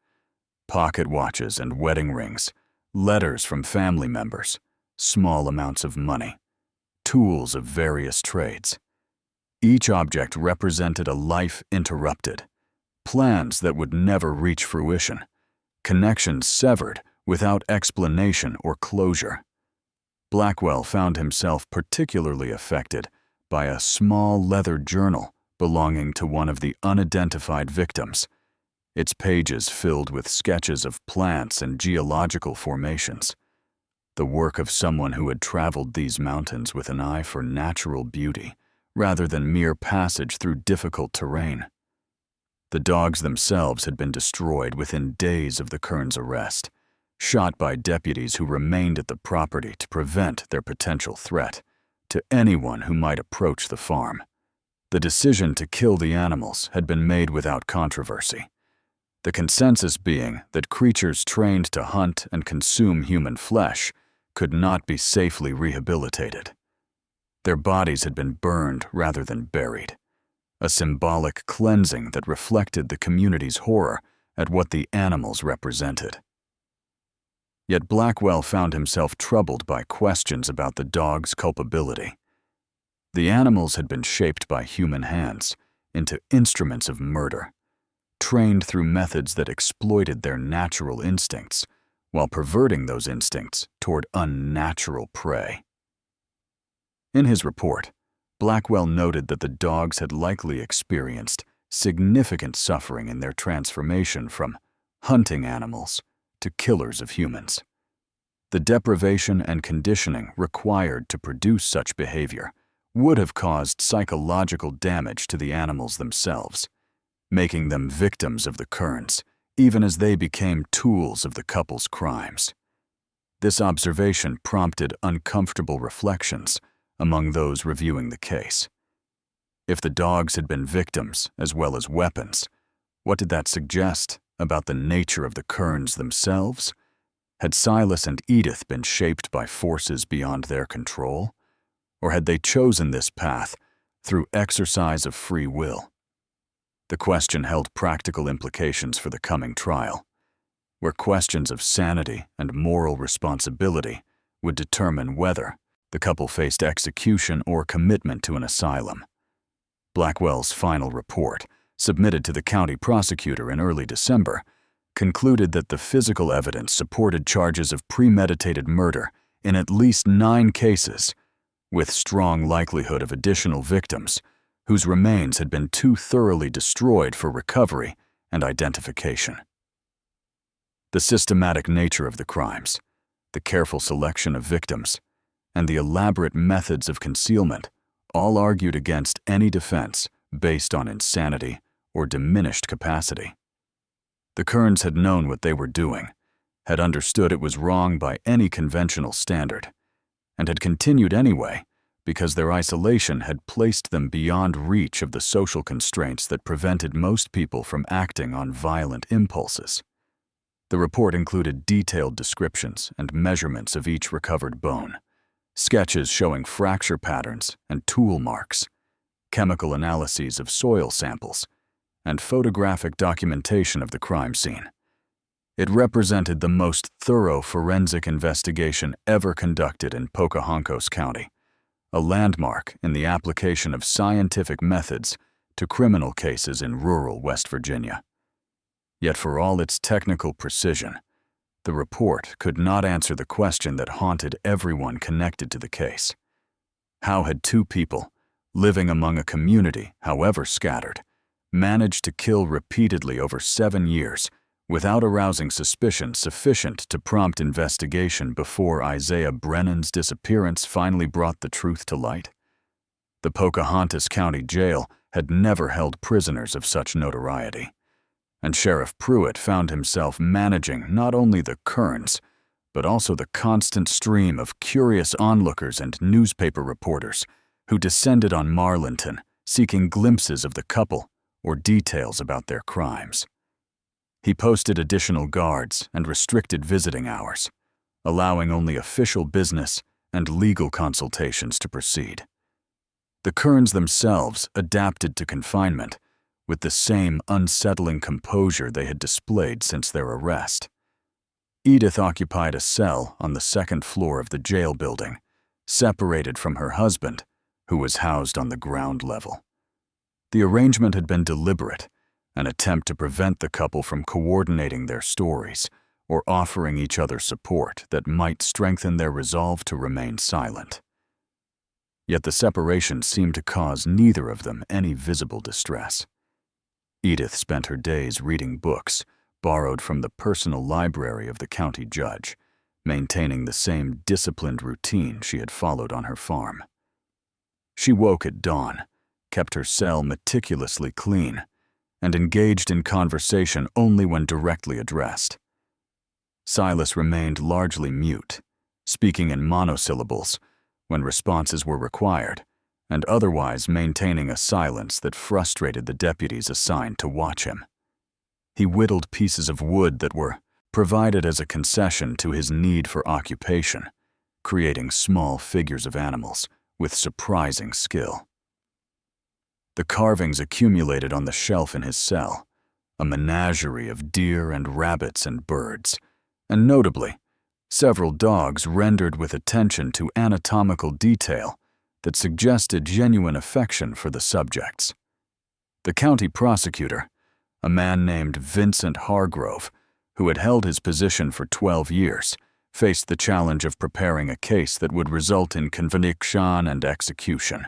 Pocket watches and wedding rings, letters from family members, small amounts of money, tools of various trades. Each object represented a life interrupted, plans that would never reach fruition, connections severed without explanation or closure. Blackwell found himself particularly affected by a small leather journal belonging to one of the unidentified victims, its pages filled with sketches of plants and geological formations, the work of someone who had traveled these mountains with an eye for natural beauty rather than mere passage through difficult terrain. The dogs themselves had been destroyed within days of the Kearns' arrest, shot by deputies who remained at the property to prevent their potential threat to anyone who might approach the farm. The decision to kill the animals had been made without controversy, the consensus being that creatures trained to hunt and consume human flesh could not be safely rehabilitated. Their bodies had been burned rather than buried, a symbolic cleansing that reflected the community's horror at what the animals represented. Yet Blackwell found himself troubled by questions about the dogs' culpability. The animals had been shaped by human hands into instruments of murder, trained through methods that exploited their natural instincts while perverting those instincts toward unnatural prey. In his report, Blackwell noted that the dogs had likely experienced significant suffering in their transformation from hunting animals to killers of humans. The deprivation and conditioning required to produce such behavior would have caused psychological damage to the animals themselves, making them victims of the Kearns, even as they became tools of the couple's crimes. This observation prompted uncomfortable reflections among those reviewing the case. If the dogs had been victims as well as weapons, what did that suggest about the nature of the Kearns themselves? Had Silas and Edith been shaped by forces beyond their control? Or had they chosen this path through exercise of free will? The question held practical implications for the coming trial, where questions of sanity and moral responsibility would determine whether the couple faced execution or commitment to an asylum. Blackwell's final report, submitted to the county prosecutor in early December, concluded that the physical evidence supported charges of premeditated murder in at least 9 cases, with strong likelihood of additional victims whose remains had been too thoroughly destroyed for recovery and identification. The systematic nature of the crimes, the careful selection of victims, and the elaborate methods of concealment all argued against any defense based on insanity or diminished capacity. The Kearns had known what they were doing, had understood it was wrong by any conventional standard, and had continued anyway because their isolation had placed them beyond reach of the social constraints that prevented most people from acting on violent impulses. The report included detailed descriptions and measurements of each recovered bone, sketches showing fracture patterns and tool marks, chemical analyses of soil samples, and photographic documentation of the crime scene. It represented the most thorough forensic investigation ever conducted in Pocahontas County, a landmark in the application of scientific methods to criminal cases in rural West Virginia. Yet for all its technical precision, the report could not answer the question that haunted everyone connected to the case. How had two people, living among a community, however scattered, managed to kill repeatedly over 7 years without arousing suspicion sufficient to prompt investigation before Isaiah Brennan's disappearance finally brought the truth to light? The Pocahontas County Jail had never held prisoners of such notoriety, and Sheriff Pruitt found himself managing not only the Kerns, but also the constant stream of curious onlookers and newspaper reporters who descended on Marlinton seeking glimpses of the couple or details about their crimes. He posted additional guards and restricted visiting hours, allowing only official business and legal consultations to proceed. The Kerns themselves adapted to confinement with the same unsettling composure they had displayed since their arrest. Edith occupied a cell on the 2nd floor of the jail building, separated from her husband, who was housed on the ground level. The arrangement had been deliberate, an attempt to prevent the couple from coordinating their stories or offering each other support that might strengthen their resolve to remain silent. Yet the separation seemed to cause neither of them any visible distress. Edith spent her days reading books borrowed from the personal library of the county judge, maintaining the same disciplined routine she had followed on her farm. She woke at dawn, kept her cell meticulously clean, and engaged in conversation only when directly addressed. Silas remained largely mute, speaking in monosyllables when responses were required, and otherwise maintaining a silence that frustrated the deputies assigned to watch him. He whittled pieces of wood that were provided as a concession to his need for occupation, creating small figures of animals with surprising skill. The carvings accumulated on the shelf in his cell, a menagerie of deer and rabbits and birds, and notably, several dogs rendered with attention to anatomical detail that suggested genuine affection for the subjects. The county prosecutor, a man named Vincent Hargrove, who had held his position for 12 years, faced the challenge of preparing a case that would result in conviction and execution.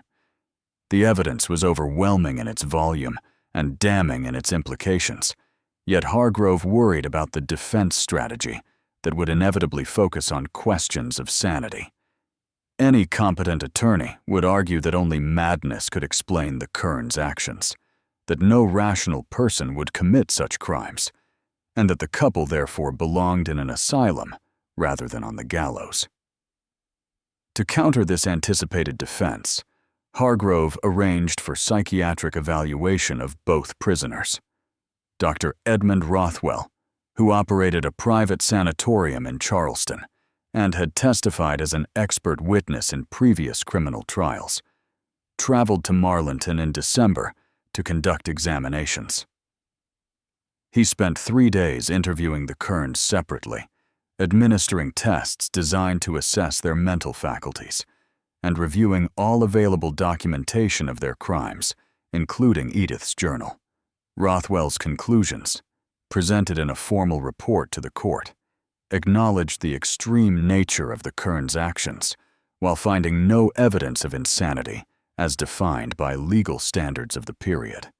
The evidence was overwhelming in its volume and damning in its implications, yet Hargrove worried about the defense strategy that would inevitably focus on questions of sanity. Any competent attorney would argue that only madness could explain the Kerns' actions, that no rational person would commit such crimes, and that the couple therefore belonged in an asylum rather than on the gallows. To counter this anticipated defense, Hargrove arranged for psychiatric evaluation of both prisoners. Dr. Edmund Rothwell, who operated a private sanatorium in Charleston and had testified as an expert witness in previous criminal trials, traveled to Marlinton in December to conduct examinations. He spent 3 days interviewing the Kerns separately, administering tests designed to assess their mental faculties, and reviewing all available documentation of their crimes, including Edith's journal. Rothwell's conclusions, presented in a formal report to the court, acknowledged the extreme nature of the Kerns' actions, while finding no evidence of insanity as defined by legal standards of the period.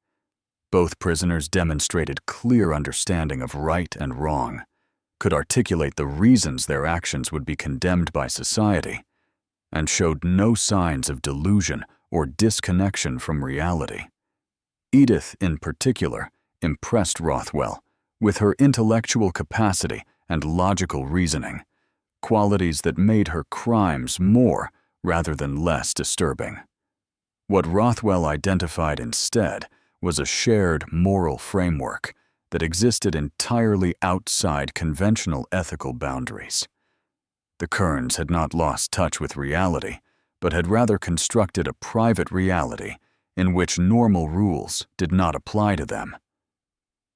Both prisoners demonstrated clear understanding of right and wrong, could articulate the reasons their actions would be condemned by society, and showed no signs of delusion or disconnection from reality. Edith, in particular, impressed Rothwell with her intellectual capacity and logical reasoning, qualities that made her crimes more rather than less disturbing. What Rothwell identified instead was a shared moral framework that existed entirely outside conventional ethical boundaries. The Kerns had not lost touch with reality, but had rather constructed a private reality in which normal rules did not apply to them.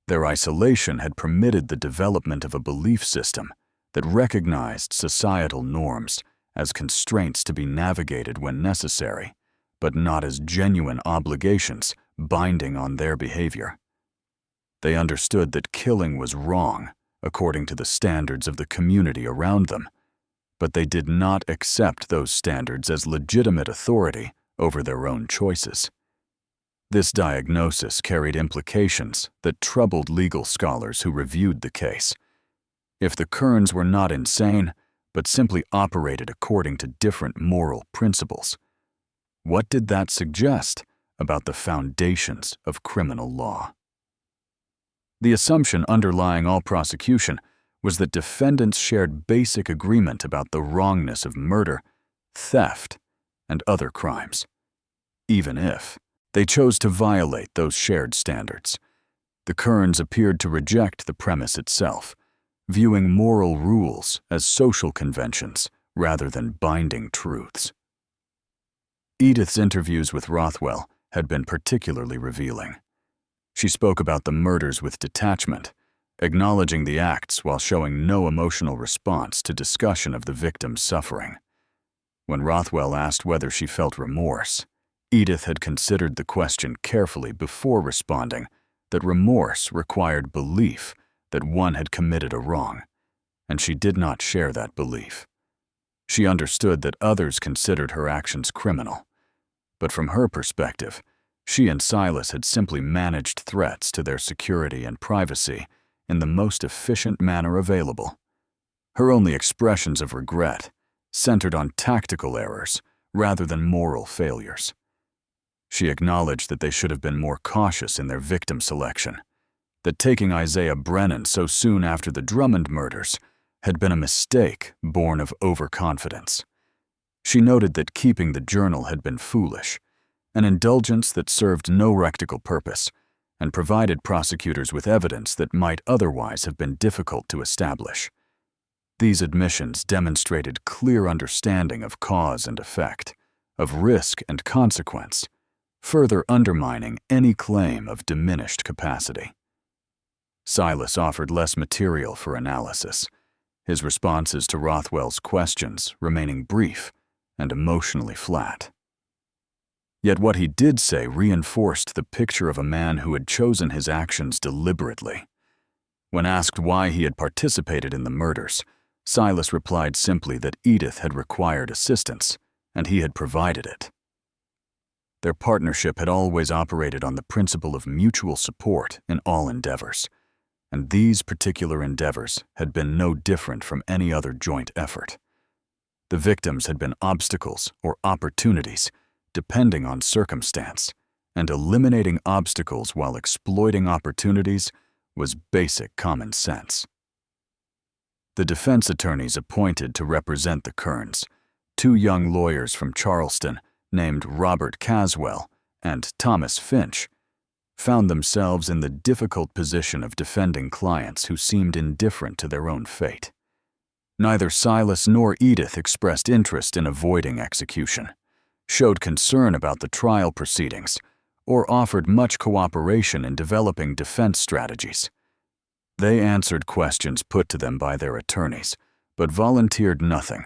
Their isolation had permitted the development of a belief system that recognized societal norms as constraints to be navigated when necessary, but not as genuine obligations binding on their behavior. They understood that killing was wrong according to the standards of the community around them, but they did not accept those standards as legitimate authority over their own choices. This diagnosis carried implications that troubled legal scholars who reviewed the case. If the Kerns were not insane, but simply operated according to different moral principles, what did that suggest about the foundations of criminal law? The assumption underlying all prosecution was that defendants shared basic agreement about the wrongness of murder, theft, and other crimes, even if they chose to violate those shared standards. The Kerns appeared to reject the premise itself, viewing moral rules as social conventions rather than binding truths. Edith's interviews with Rothwell had been particularly revealing. She spoke about the murders with detachment, acknowledging the acts while showing no emotional response to discussion of the victim's suffering. When Rothwell asked whether she felt remorse, Edith had considered the question carefully before responding that remorse required belief that one had committed a wrong, and she did not share that belief. She understood that others considered her actions criminal, but from her perspective, she and Silas had simply managed threats to their security and privacy in the most efficient manner available. Her only expressions of regret centered on tactical errors rather than moral failures. She acknowledged that they should have been more cautious in their victim selection, that taking Isaiah Brennan so soon after the Drummond murders had been a mistake born of overconfidence. She noted that keeping the journal had been foolish, an indulgence that served no practical purpose and provided prosecutors with evidence that might otherwise have been difficult to establish. These admissions demonstrated clear understanding of cause and effect, of risk and consequence, further undermining any claim of diminished capacity. Silas offered less material for analysis, his responses to Rothwell's questions remaining brief and emotionally flat. Yet what he did say reinforced the picture of a man who had chosen his actions deliberately. When asked why he had participated in the murders, Silas replied simply that Edith had required assistance, and he had provided it. Their partnership had always operated on the principle of mutual support in all endeavors, and these particular endeavors had been no different from any other joint effort. The victims had been obstacles or opportunities, depending on circumstance, and eliminating obstacles while exploiting opportunities was basic common sense. The defense attorneys appointed to represent the Kerns, two young lawyers from Charleston named Robert Caswell and Thomas Finch, found themselves in the difficult position of defending clients who seemed indifferent to their own fate. Neither Silas nor Edith expressed interest in avoiding execution, showed concern about the trial proceedings, or offered much cooperation in developing defense strategies. They answered questions put to them by their attorneys, but volunteered nothing,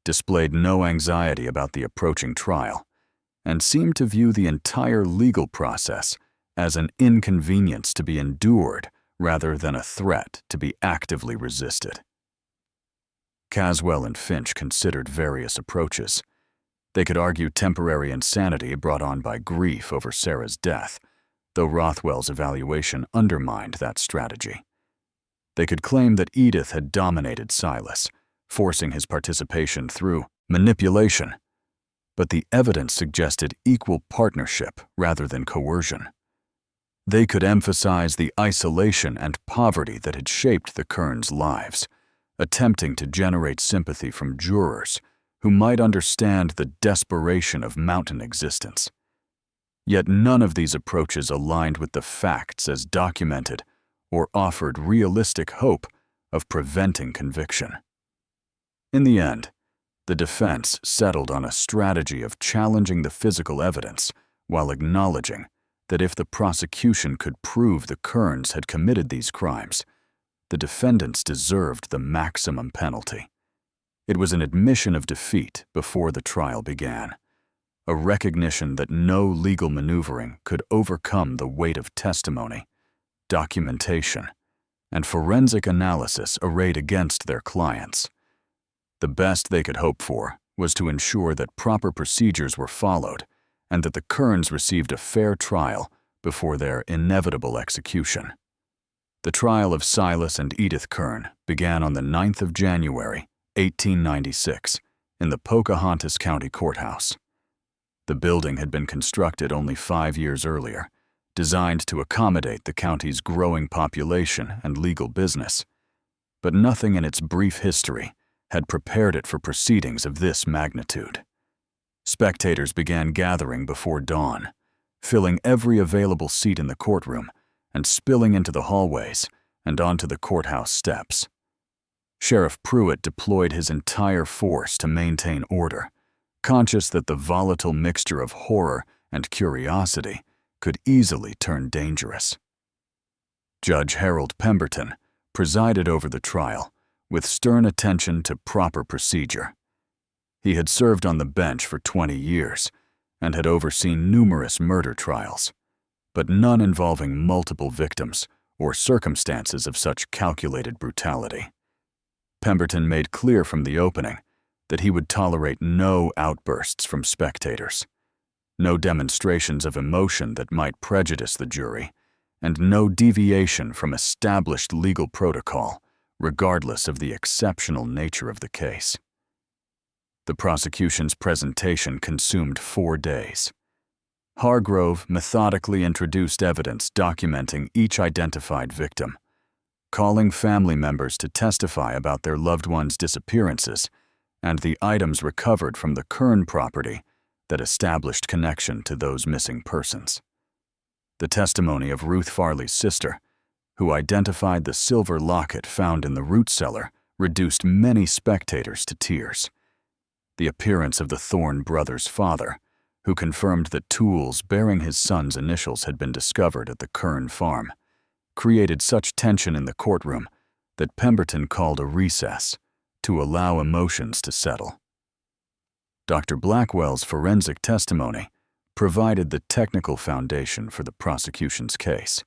displayed no anxiety about the approaching trial, and seemed to view the entire legal process as an inconvenience to be endured rather than a threat to be actively resisted. Caswell and Finch considered various approaches. They could argue temporary insanity brought on by grief over Sarah's death, though Rothwell's evaluation undermined that strategy. They could claim that Edith had dominated Silas, forcing his participation through manipulation, but the evidence suggested equal partnership rather than coercion. They could emphasize the isolation and poverty that had shaped the Kerns' lives, attempting to generate sympathy from jurors who might understand the desperation of mountain existence. Yet none of these approaches aligned with the facts as documented or offered realistic hope of preventing conviction. In the end, the defense settled on a strategy of challenging the physical evidence while acknowledging that if the prosecution could prove the Kerns had committed these crimes, the defendants deserved the maximum penalty. It was an admission of defeat before the trial began, a recognition that no legal maneuvering could overcome the weight of testimony, documentation, and forensic analysis arrayed against their clients. The best they could hope for was to ensure that proper procedures were followed and that the Kerns received a fair trial before their inevitable execution. The trial of Silas and Edith Kern began on the 9th of January, 1896, in the Pocahontas County Courthouse. The building had been constructed only 5 years earlier, designed to accommodate the county's growing population and legal business, but nothing in its brief history had prepared it for proceedings of this magnitude. Spectators began gathering before dawn, filling every available seat in the courtroom and spilling into the hallways and onto the courthouse steps. Sheriff Pruitt deployed his entire force to maintain order, conscious that the volatile mixture of horror and curiosity could easily turn dangerous. Judge Harold Pemberton presided over the trial with stern attention to proper procedure. He had served on the bench for 20 years and had overseen numerous murder trials, but none involving multiple victims or circumstances of such calculated brutality. Pemberton made clear from the opening that he would tolerate no outbursts from spectators, no demonstrations of emotion that might prejudice the jury, and no deviation from established legal protocol, regardless of the exceptional nature of the case. The prosecution's presentation consumed 4 days. Hargrove methodically introduced evidence documenting each identified victim, calling family members to testify about their loved ones' disappearances and the items recovered from the Kern property that established connection to those missing persons. The testimony of Ruth Farley's sister, who identified the silver locket found in the root cellar, reduced many spectators to tears. The appearance of the Thorne brothers' father, who confirmed that tools bearing his son's initials had been discovered at the Kern farm, created such tension in the courtroom that Pemberton called a recess to allow emotions to settle. Dr. Blackwell's forensic testimony provided the technical foundation for the prosecution's case.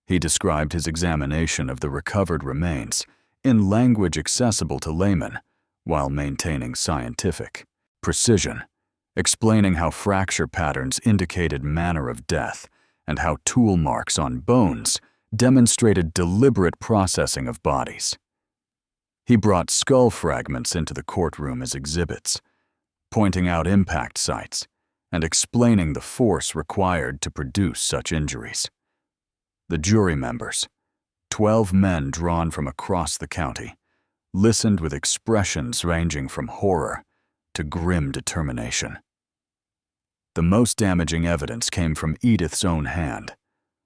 He described his examination of the recovered remains in language accessible to laymen while maintaining scientific precision, explaining how fracture patterns indicated manner of death and how tool marks on bones demonstrated deliberate processing of bodies. He brought skull fragments into the courtroom as exhibits, pointing out impact sites and explaining the force required to produce such injuries. The jury members, 12 men drawn from across the county, listened with expressions ranging from horror to grim determination. The most damaging evidence came from Edith's own hand.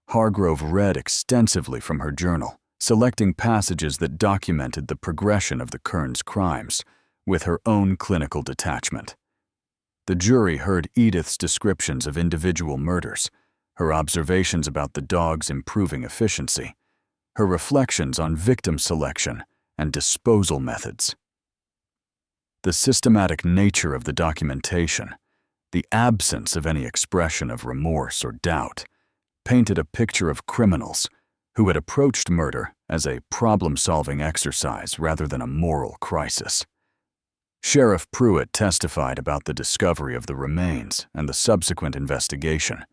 Hargrove read extensively from her journal, selecting passages that documented the progression of the Kerns' crimes with her own clinical detachment. The jury heard Edith's descriptions of individual murders, her observations about the dog's improving efficiency, her reflections on victim selection and disposal methods. The systematic nature of the documentation, the absence of any expression of remorse or doubt, painted a picture of criminals who had approached murder as a problem-solving exercise rather than a moral crisis. Sheriff Pruitt testified about the discovery of the remains and the subsequent investigation,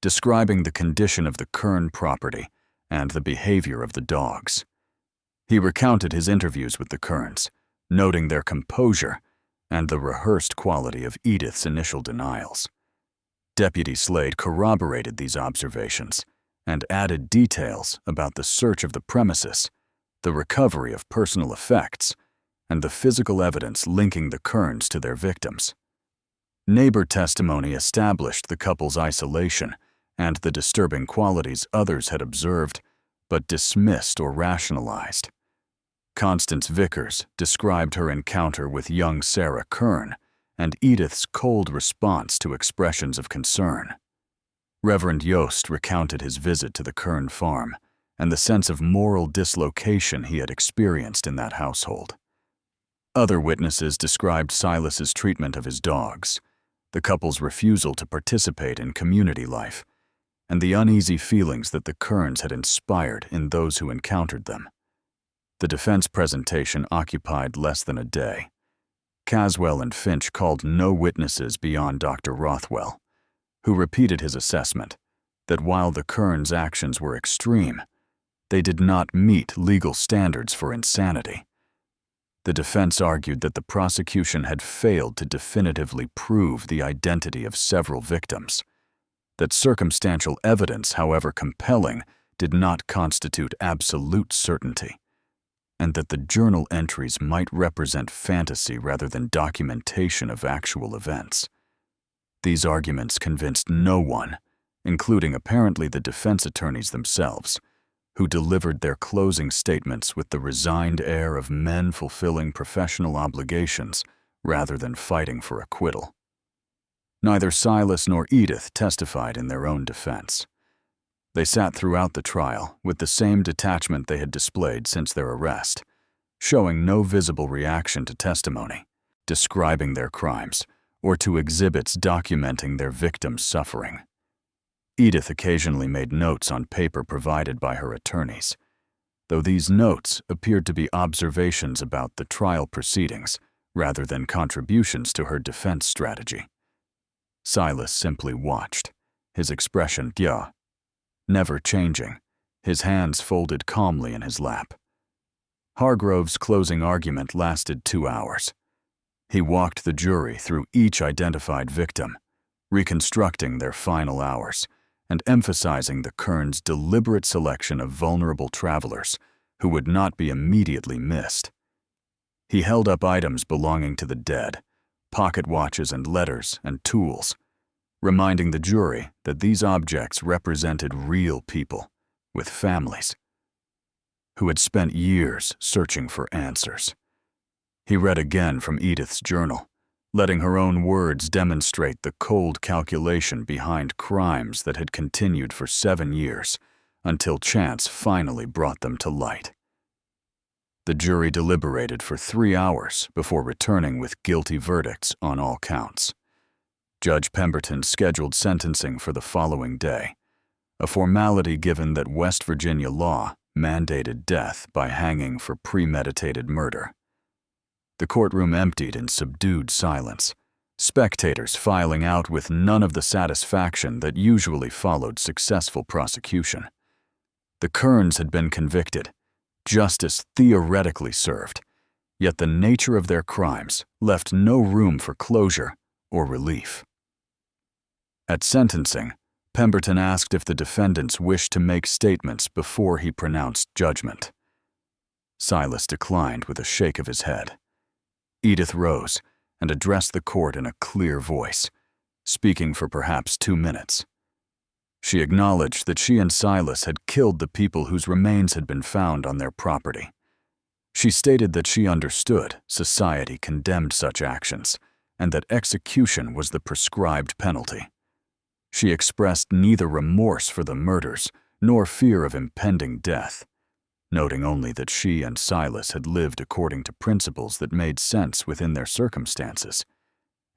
describing the condition of the Kern property and the behavior of the dogs. He recounted his interviews with the Kerns, noting their composure and the rehearsed quality of Edith's initial denials. Deputy Slade corroborated these observations and added details about the search of the premises, the recovery of personal effects, and the physical evidence linking the Kerns to their victims. Neighbor testimony established the couple's isolation and the disturbing qualities others had observed but dismissed or rationalized. Constance Vickers described her encounter with young Sarah Kern and Edith's cold response to expressions of concern. Reverend Yost recounted his visit to the Kern farm and the sense of moral dislocation he had experienced in that household. Other witnesses described Silas's treatment of his dogs, the couple's refusal to participate in community life, and the uneasy feelings that the Kerns had inspired in those who encountered them. The defense presentation occupied less than a day. Caswell and Finch called no witnesses beyond Dr. Rothwell, who repeated his assessment that while the Kerns' actions were extreme, they did not meet legal standards for insanity. The defense argued that the prosecution had failed to definitively prove the identity of several victims, that circumstantial evidence, however compelling, did not constitute absolute certainty, and that the journal entries might represent fantasy rather than documentation of actual events. These arguments convinced no one, including apparently the defense attorneys themselves, who delivered their closing statements with the resigned air of men fulfilling professional obligations rather than fighting for acquittal. Neither Silas nor Edith testified in their own defense. They sat throughout the trial with the same detachment they had displayed since their arrest, showing no visible reaction to testimony, describing their crimes, or to exhibits documenting their victims' suffering. Edith occasionally made notes on paper provided by her attorneys, though these notes appeared to be observations about the trial proceedings rather than contributions to her defense strategy. Silas simply watched, his expression never changing, his hands folded calmly in his lap. Hargrove's closing argument lasted 2 hours. He walked the jury through each identified victim, reconstructing their final hours, and emphasizing the Kerns' deliberate selection of vulnerable travelers who would not be immediately missed. He held up items belonging to the dead, pocket watches and letters and tools, reminding the jury that these objects represented real people with families who had spent years searching for answers. He read again from Edith's journal, letting her own words demonstrate the cold calculation behind crimes that had continued for 7 years until chance finally brought them to light. The jury deliberated for 3 hours before returning with guilty verdicts on all counts. Judge Pemberton scheduled sentencing for the following day, a formality given that West Virginia law mandated death by hanging for premeditated murder. The courtroom emptied in subdued silence, spectators filing out with none of the satisfaction that usually followed successful prosecution. The Kerns had been convicted, justice theoretically served, yet the nature of their crimes left no room for closure or relief. At sentencing, Pemberton asked if the defendants wished to make statements before he pronounced judgment. Silas declined with a shake of his head. Edith rose and addressed the court in a clear voice, speaking for perhaps 2 minutes. She acknowledged that she and Silas had killed the people whose remains had been found on their property. She stated that she understood society condemned such actions and that execution was the prescribed penalty. She expressed neither remorse for the murders nor fear of impending death, noting only that she and Silas had lived according to principles that made sense within their circumstances,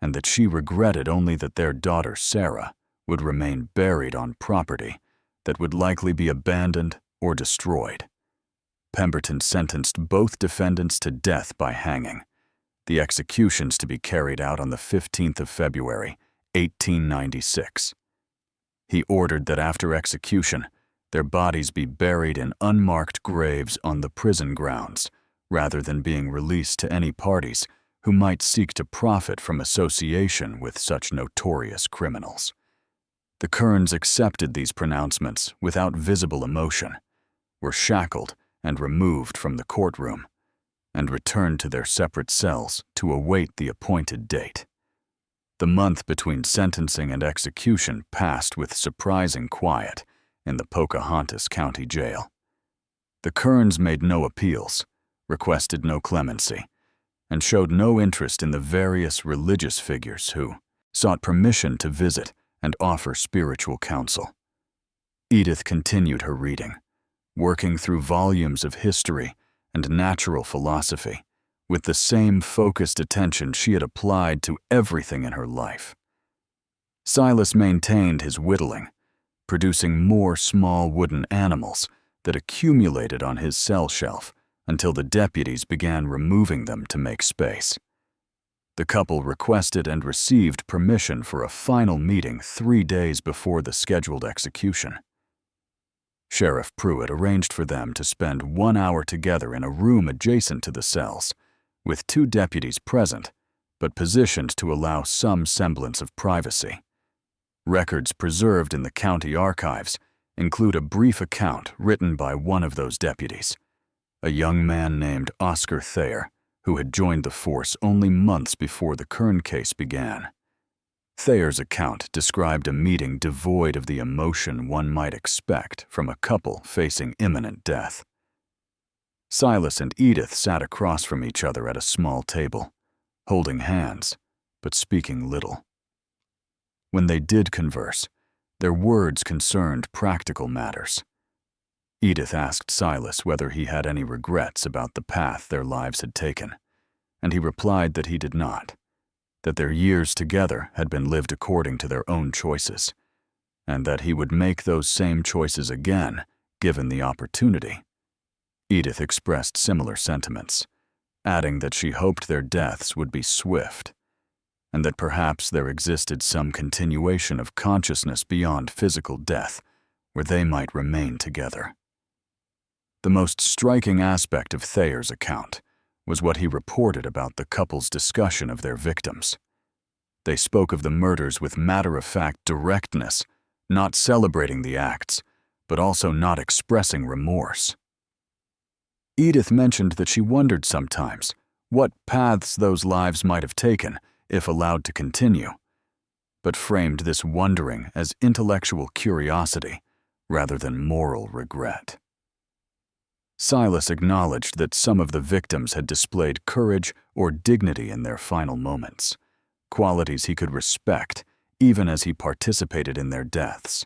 and that she regretted only that their daughter Sarah would remain buried on property that would likely be abandoned or destroyed. Pemberton sentenced both defendants to death by hanging, the executions to be carried out on the 15th of February, 1896. He ordered that after execution, their bodies be buried in unmarked graves on the prison grounds, rather than being released to any parties who might seek to profit from association with such notorious criminals. The Kerns accepted these pronouncements without visible emotion, were shackled and removed from the courtroom, and returned to their separate cells to await the appointed date. The month between sentencing and execution passed with surprising quiet in the Pocahontas County Jail. The Kerns made no appeals, requested no clemency, and showed no interest in the various religious figures who sought permission to visit and offer spiritual counsel. Edith continued her reading, working through volumes of history and natural philosophy, with the same focused attention she had applied to everything in her life. Silas maintained his whittling, producing more small wooden animals that accumulated on his cell shelf until the deputies began removing them to make space. The couple requested and received permission for a final meeting 3 days before the scheduled execution. Sheriff Pruitt arranged for them to spend 1 hour together in a room adjacent to the cells, with 2 deputies present, but positioned to allow some semblance of privacy. Records preserved in the county archives include a brief account written by one of those deputies, a young man named Oscar Thayer, who had joined the force only months before the Kern case began. Thayer's account described a meeting devoid of the emotion one might expect from a couple facing imminent death. Silas and Edith sat across from each other at a small table, holding hands, but speaking little. When they did converse, their words concerned practical matters. Edith asked Silas whether he had any regrets about the path their lives had taken, and he replied that he did not, that their years together had been lived according to their own choices, and that he would make those same choices again, given the opportunity. Edith expressed similar sentiments, adding that she hoped their deaths would be swift, and that perhaps there existed some continuation of consciousness beyond physical death, where they might remain together. The most striking aspect of Thayer's account was what he reported about the couple's discussion of their victims. They spoke of the murders with matter-of-fact directness, not celebrating the acts, but also not expressing remorse. Edith mentioned that she wondered sometimes what paths those lives might have taken if allowed to continue, but framed this wondering as intellectual curiosity rather than moral regret. Silas acknowledged that some of the victims had displayed courage or dignity in their final moments, qualities he could respect even as he participated in their deaths.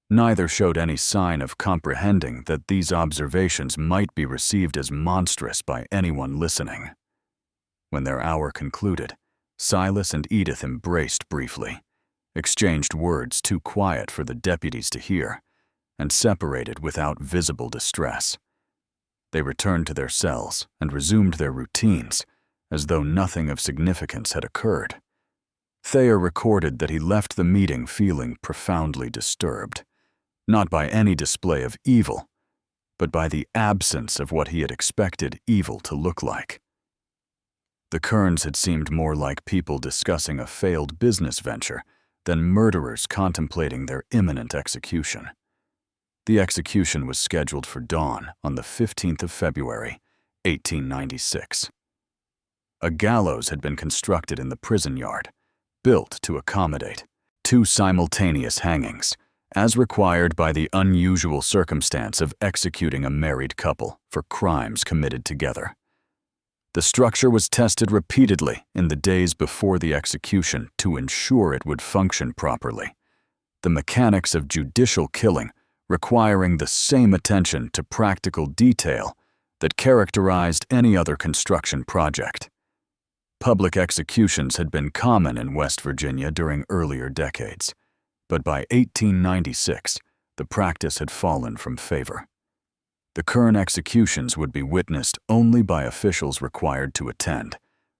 Neither showed any sign of comprehending that these observations might be received as monstrous by anyone listening. When their hour concluded, Silas and Edith embraced briefly, exchanged words too quiet for the deputies to hear, and separated without visible distress. They returned to their cells and resumed their routines, as though nothing of significance had occurred. Thayer recorded that he left the meeting feeling profoundly disturbed, not by any display of evil, but by the absence of what he had expected evil to look like. The Kerns had seemed more like people discussing a failed business venture than murderers contemplating their imminent execution. The execution was scheduled for dawn on the 15th of February, 1896. A gallows had been constructed in the prison yard, built to accommodate 2 simultaneous hangings, as required by the unusual circumstance of executing a married couple for crimes committed together. The structure was tested repeatedly in the days before the execution to ensure it would function properly. The mechanics of judicial killing requiring the same attention to practical detail that characterized any other construction project. Public executions had been common in West Virginia during earlier decades, but by 1896, the practice had fallen from favor. The Kern executions would be witnessed only by officials required to attend,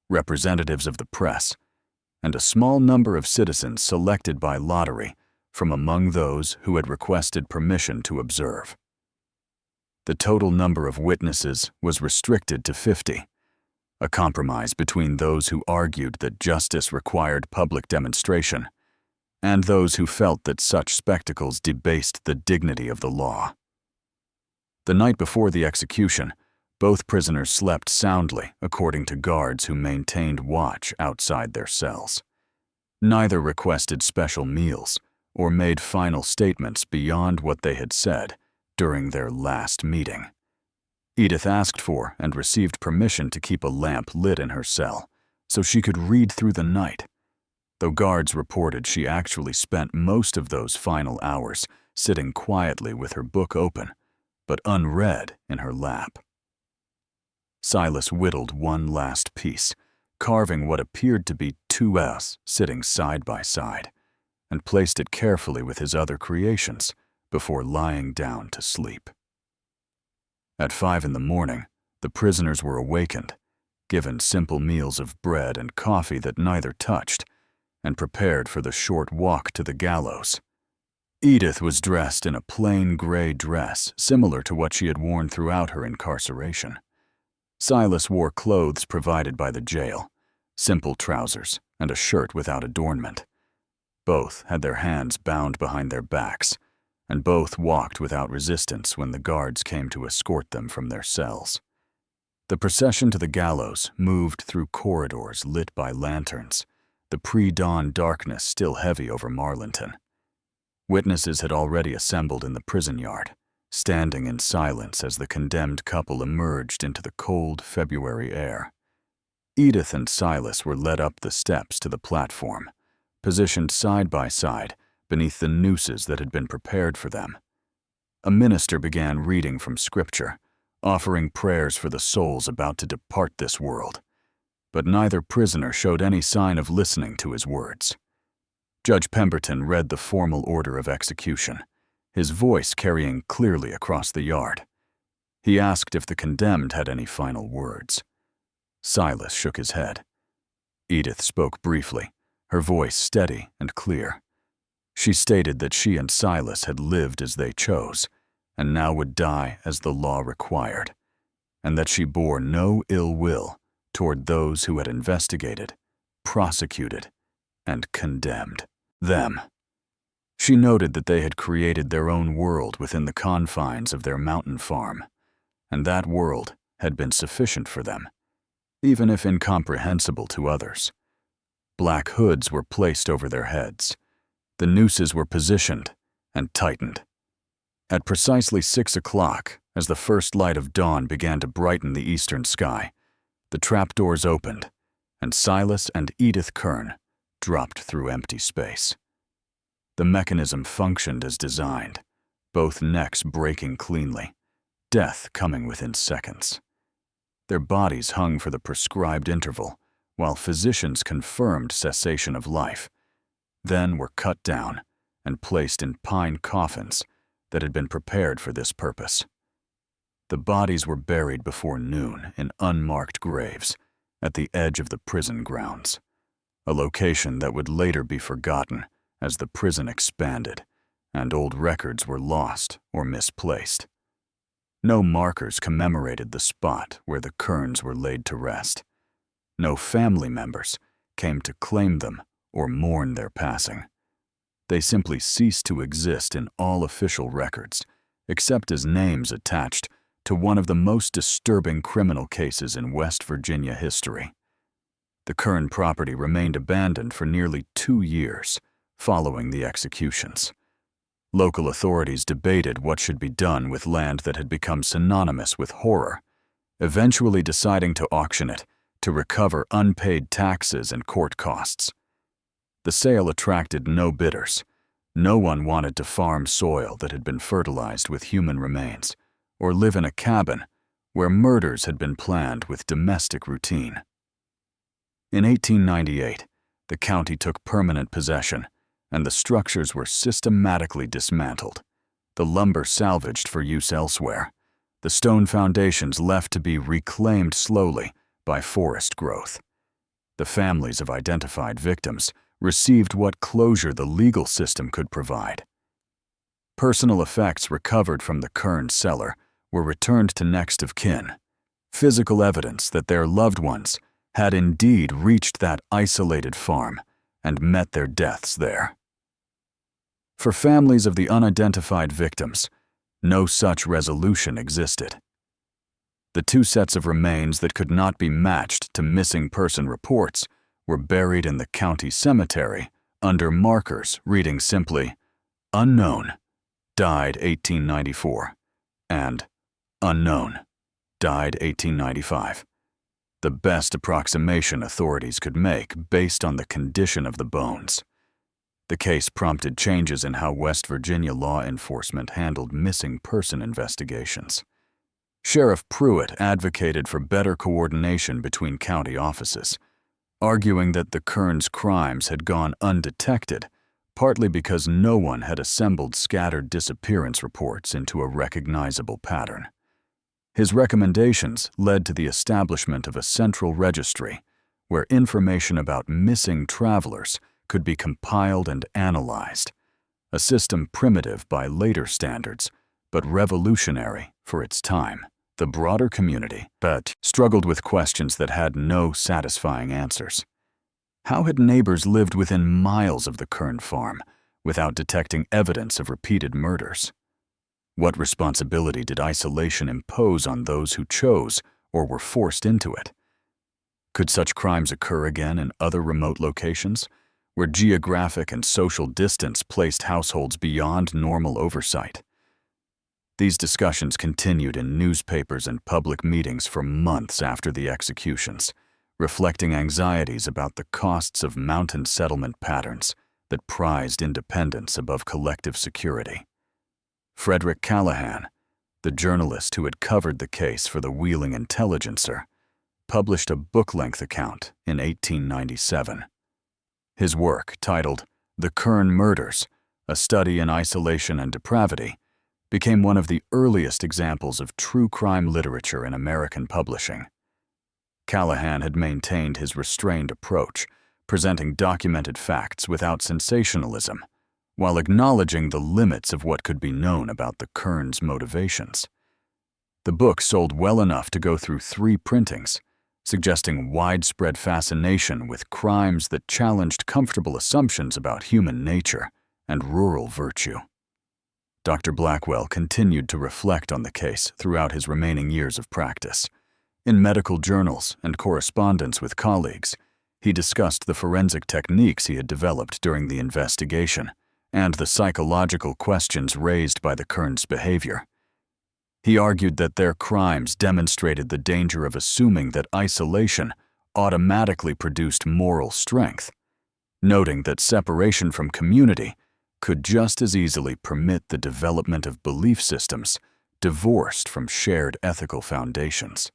representatives of the press, and a small number of citizens selected by lottery from among those who had requested permission to observe. The total number of witnesses was restricted to 50, a compromise between those who argued that justice required public demonstration and those who felt that such spectacles debased the dignity of the law. The night before the execution, both prisoners slept soundly according to guards who maintained watch outside their cells. Neither requested special meals or made final statements beyond what they had said during their last meeting. Edith asked for and received permission to keep a lamp lit in her cell so she could read through the night, though guards reported she actually spent most of those final hours sitting quietly with her book open, but unread in her lap. Silas whittled one last piece, carving what appeared to be two S sitting side by side, and placed it carefully with his other creations before lying down to sleep. At 5 in the morning, the prisoners were awakened, given simple meals of bread and coffee that neither touched, and prepared for the short walk to the gallows. Edith was dressed in a plain gray dress similar to what she had worn throughout her incarceration. Silas wore clothes provided by the jail, simple trousers and a shirt without adornment. Both had their hands bound behind their backs, and both walked without resistance when the guards came to escort them from their cells. The procession to the gallows moved through corridors lit by lanterns, the pre-dawn darkness still heavy over Marlinton. Witnesses had already assembled in the prison yard, standing in silence as the condemned couple emerged into the cold February air. Edith and Silas were led up the steps to the platform, positioned side by side beneath the nooses that had been prepared for them. A minister began reading from Scripture, offering prayers for the souls about to depart this world, but neither prisoner showed any sign of listening to his words. Judge Pemberton read the formal order of execution, his voice carrying clearly across the yard. He asked if the condemned had any final words. Silas shook his head. Edith spoke briefly, her voice steady and clear. She stated that she and Silas had lived as they chose, and now would die as the law required, and that she bore no ill will toward those who had investigated, prosecuted, and condemned them. She noted that they had created their own world within the confines of their mountain farm, and that world had been sufficient for them, even if incomprehensible to others. Black hoods were placed over their heads. The nooses were positioned and tightened. At precisely 6 o'clock, as the first light of dawn began to brighten the eastern sky, the trapdoors opened, and Silas and Edith Kern dropped through empty space. The mechanism functioned as designed, both necks breaking cleanly, death coming within seconds. Their bodies hung for the prescribed interval, while physicians confirmed cessation of life, then were cut down and placed in pine coffins that had been prepared for this purpose. The bodies were buried before noon in unmarked graves at the edge of the prison grounds, a location that would later be forgotten as the prison expanded and old records were lost or misplaced. No markers commemorated the spot where the Kerns were laid to rest. No family members came to claim them or mourn their passing. They simply ceased to exist in all official records, except as names attached to one of the most disturbing criminal cases in West Virginia history. The Kern property remained abandoned for nearly 2 years following the executions. Local authorities debated what should be done with land that had become synonymous with horror, eventually deciding to auction it to recover unpaid taxes and court costs. The sale attracted no bidders. No one wanted to farm soil that had been fertilized with human remains, or live in a cabin where murders had been planned with domestic routine. In 1898, the county took permanent possession, and the structures were systematically dismantled, the lumber salvaged for use elsewhere, the stone foundations left to be reclaimed slowly by forest growth. The families of identified victims received what closure the legal system could provide. Personal effects recovered from the Kern cellar were returned to next of kin, physical evidence that their loved ones had indeed reached that isolated farm and met their deaths there. For families of the unidentified victims, no such resolution existed. The 2 sets of remains that could not be matched to missing person reports were buried in the county cemetery under markers reading simply, "Unknown, died 1894," and "Unknown, died 1895," the best approximation authorities could make based on the condition of the bones. The case prompted changes in how West Virginia law enforcement handled missing person investigations. Sheriff Pruitt advocated for better coordination between county offices, arguing that the Kearns crimes had gone undetected, partly because no one had assembled scattered disappearance reports into a recognizable pattern. His recommendations led to the establishment of a central registry where information about missing travelers could be compiled and analyzed, a system primitive by later standards, but revolutionary for its time. The broader community, but struggled with questions that had no satisfying answers. How had neighbors lived within miles of the Kern farm without detecting evidence of repeated murders? What responsibility did isolation impose on those who chose or were forced into it? Could such crimes occur again in other remote locations, where geographic and social distance placed households beyond normal oversight? These discussions continued in newspapers and public meetings for months after the executions, reflecting anxieties about the costs of mountain settlement patterns that prized independence above collective security. Frederick Callahan, the journalist who had covered the case for the Wheeling Intelligencer, published a book-length account in 1897. His work, titled The Kern Murders, A Study in Isolation and Depravity, became one of the earliest examples of true crime literature in American publishing. Callahan had maintained his restrained approach, presenting documented facts without sensationalism, while acknowledging the limits of what could be known about the Kearns' motivations. The book sold well enough to go through 3 printings, suggesting widespread fascination with crimes that challenged comfortable assumptions about human nature and rural virtue. Dr. Blackwell continued to reflect on the case throughout his remaining years of practice. In medical journals and correspondence with colleagues, he discussed the forensic techniques he had developed during the investigation and the psychological questions raised by the Kearns' behavior. He argued that their crimes demonstrated the danger of assuming that isolation automatically produced moral strength, noting that separation from community could just as easily permit the development of belief systems divorced from shared ethical foundations.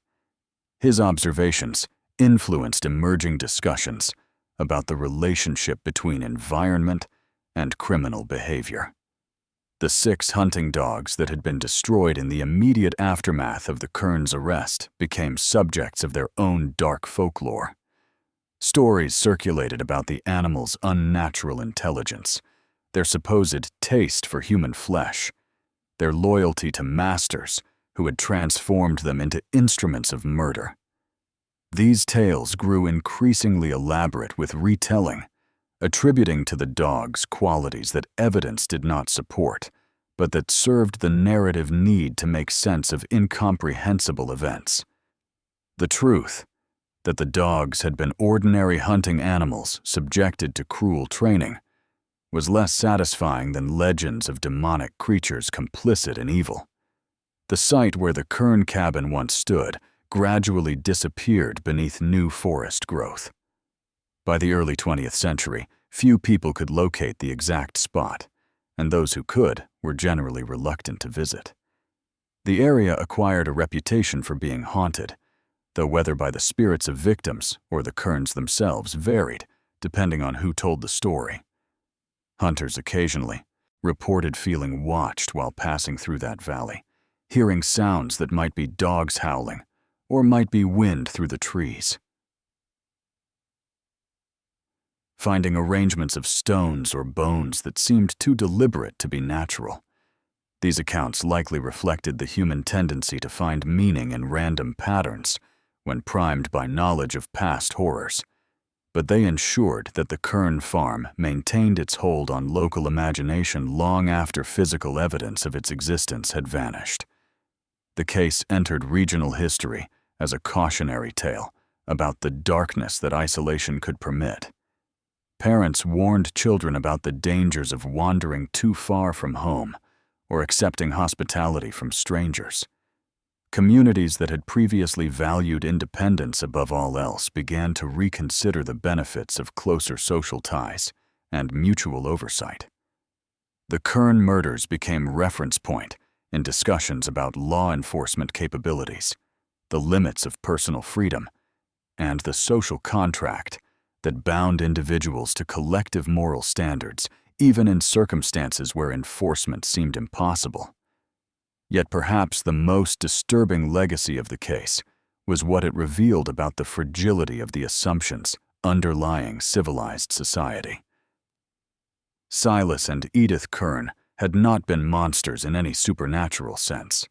His observations influenced emerging discussions about the relationship between environment and criminal behavior. The 6 hunting dogs that had been destroyed in the immediate aftermath of the Kearns' arrest became subjects of their own dark folklore. Stories circulated about the animals' unnatural intelligence, their supposed taste for human flesh, their loyalty to masters who had transformed them into instruments of murder. These tales grew increasingly elaborate with retelling, attributing to the dogs qualities that evidence did not support, but that served the narrative need to make sense of incomprehensible events. The truth, that the dogs had been ordinary hunting animals subjected to cruel training, was less satisfying than legends of demonic creatures complicit in evil. The site where the Kern cabin once stood gradually disappeared beneath new forest growth. By the early 20th century, few people could locate the exact spot, and those who could were generally reluctant to visit. The area acquired a reputation for being haunted, though whether by the spirits of victims or the Kearns themselves varied, depending on who told the story. Hunters occasionally reported feeling watched while passing through that valley, hearing sounds that might be dogs howling or might be wind through the trees. Finding arrangements of stones or bones that seemed too deliberate to be natural. These accounts likely reflected the human tendency to find meaning in random patterns when primed by knowledge of past horrors, but they ensured that the Kern farm maintained its hold on local imagination long after physical evidence of its existence had vanished. The case entered regional history as a cautionary tale about the darkness that isolation could permit. Parents warned children about the dangers of wandering too far from home or accepting hospitality from strangers. Communities that had previously valued independence above all else began to reconsider the benefits of closer social ties and mutual oversight. The Kern murders became reference point in discussions about law enforcement capabilities, the limits of personal freedom, and the social contract that bound individuals to collective moral standards, even in circumstances where enforcement seemed impossible. Yet perhaps the most disturbing legacy of the case was what it revealed about the fragility of the assumptions underlying civilized society. Silas and Edith Kern had not been monsters in any supernatural sense.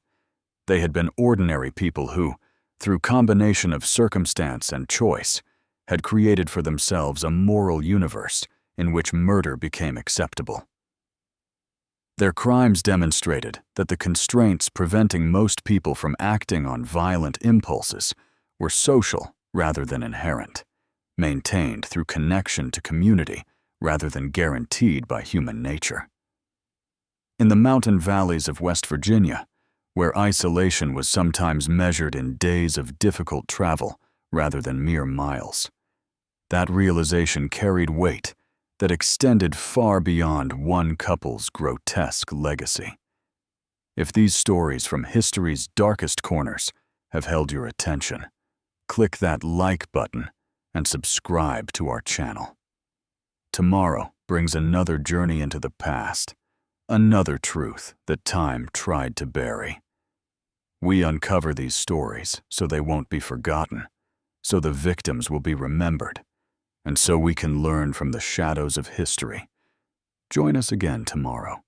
They had been ordinary people who, through combination of circumstance and choice, had created for themselves a moral universe in which murder became acceptable. Their crimes demonstrated that the constraints preventing most people from acting on violent impulses were social rather than inherent, maintained through connection to community rather than guaranteed by human nature. In the mountain valleys of West Virginia, where isolation was sometimes measured in days of difficult travel rather than mere miles, that realization carried weight that extended far beyond one couple's grotesque legacy. If these stories from history's darkest corners have held your attention, click that like button and subscribe to our channel. Tomorrow brings another journey into the past, another truth that time tried to bury. We uncover these stories so they won't be forgotten, so the victims will be remembered, and so we can learn from the shadows of history. Join us again tomorrow.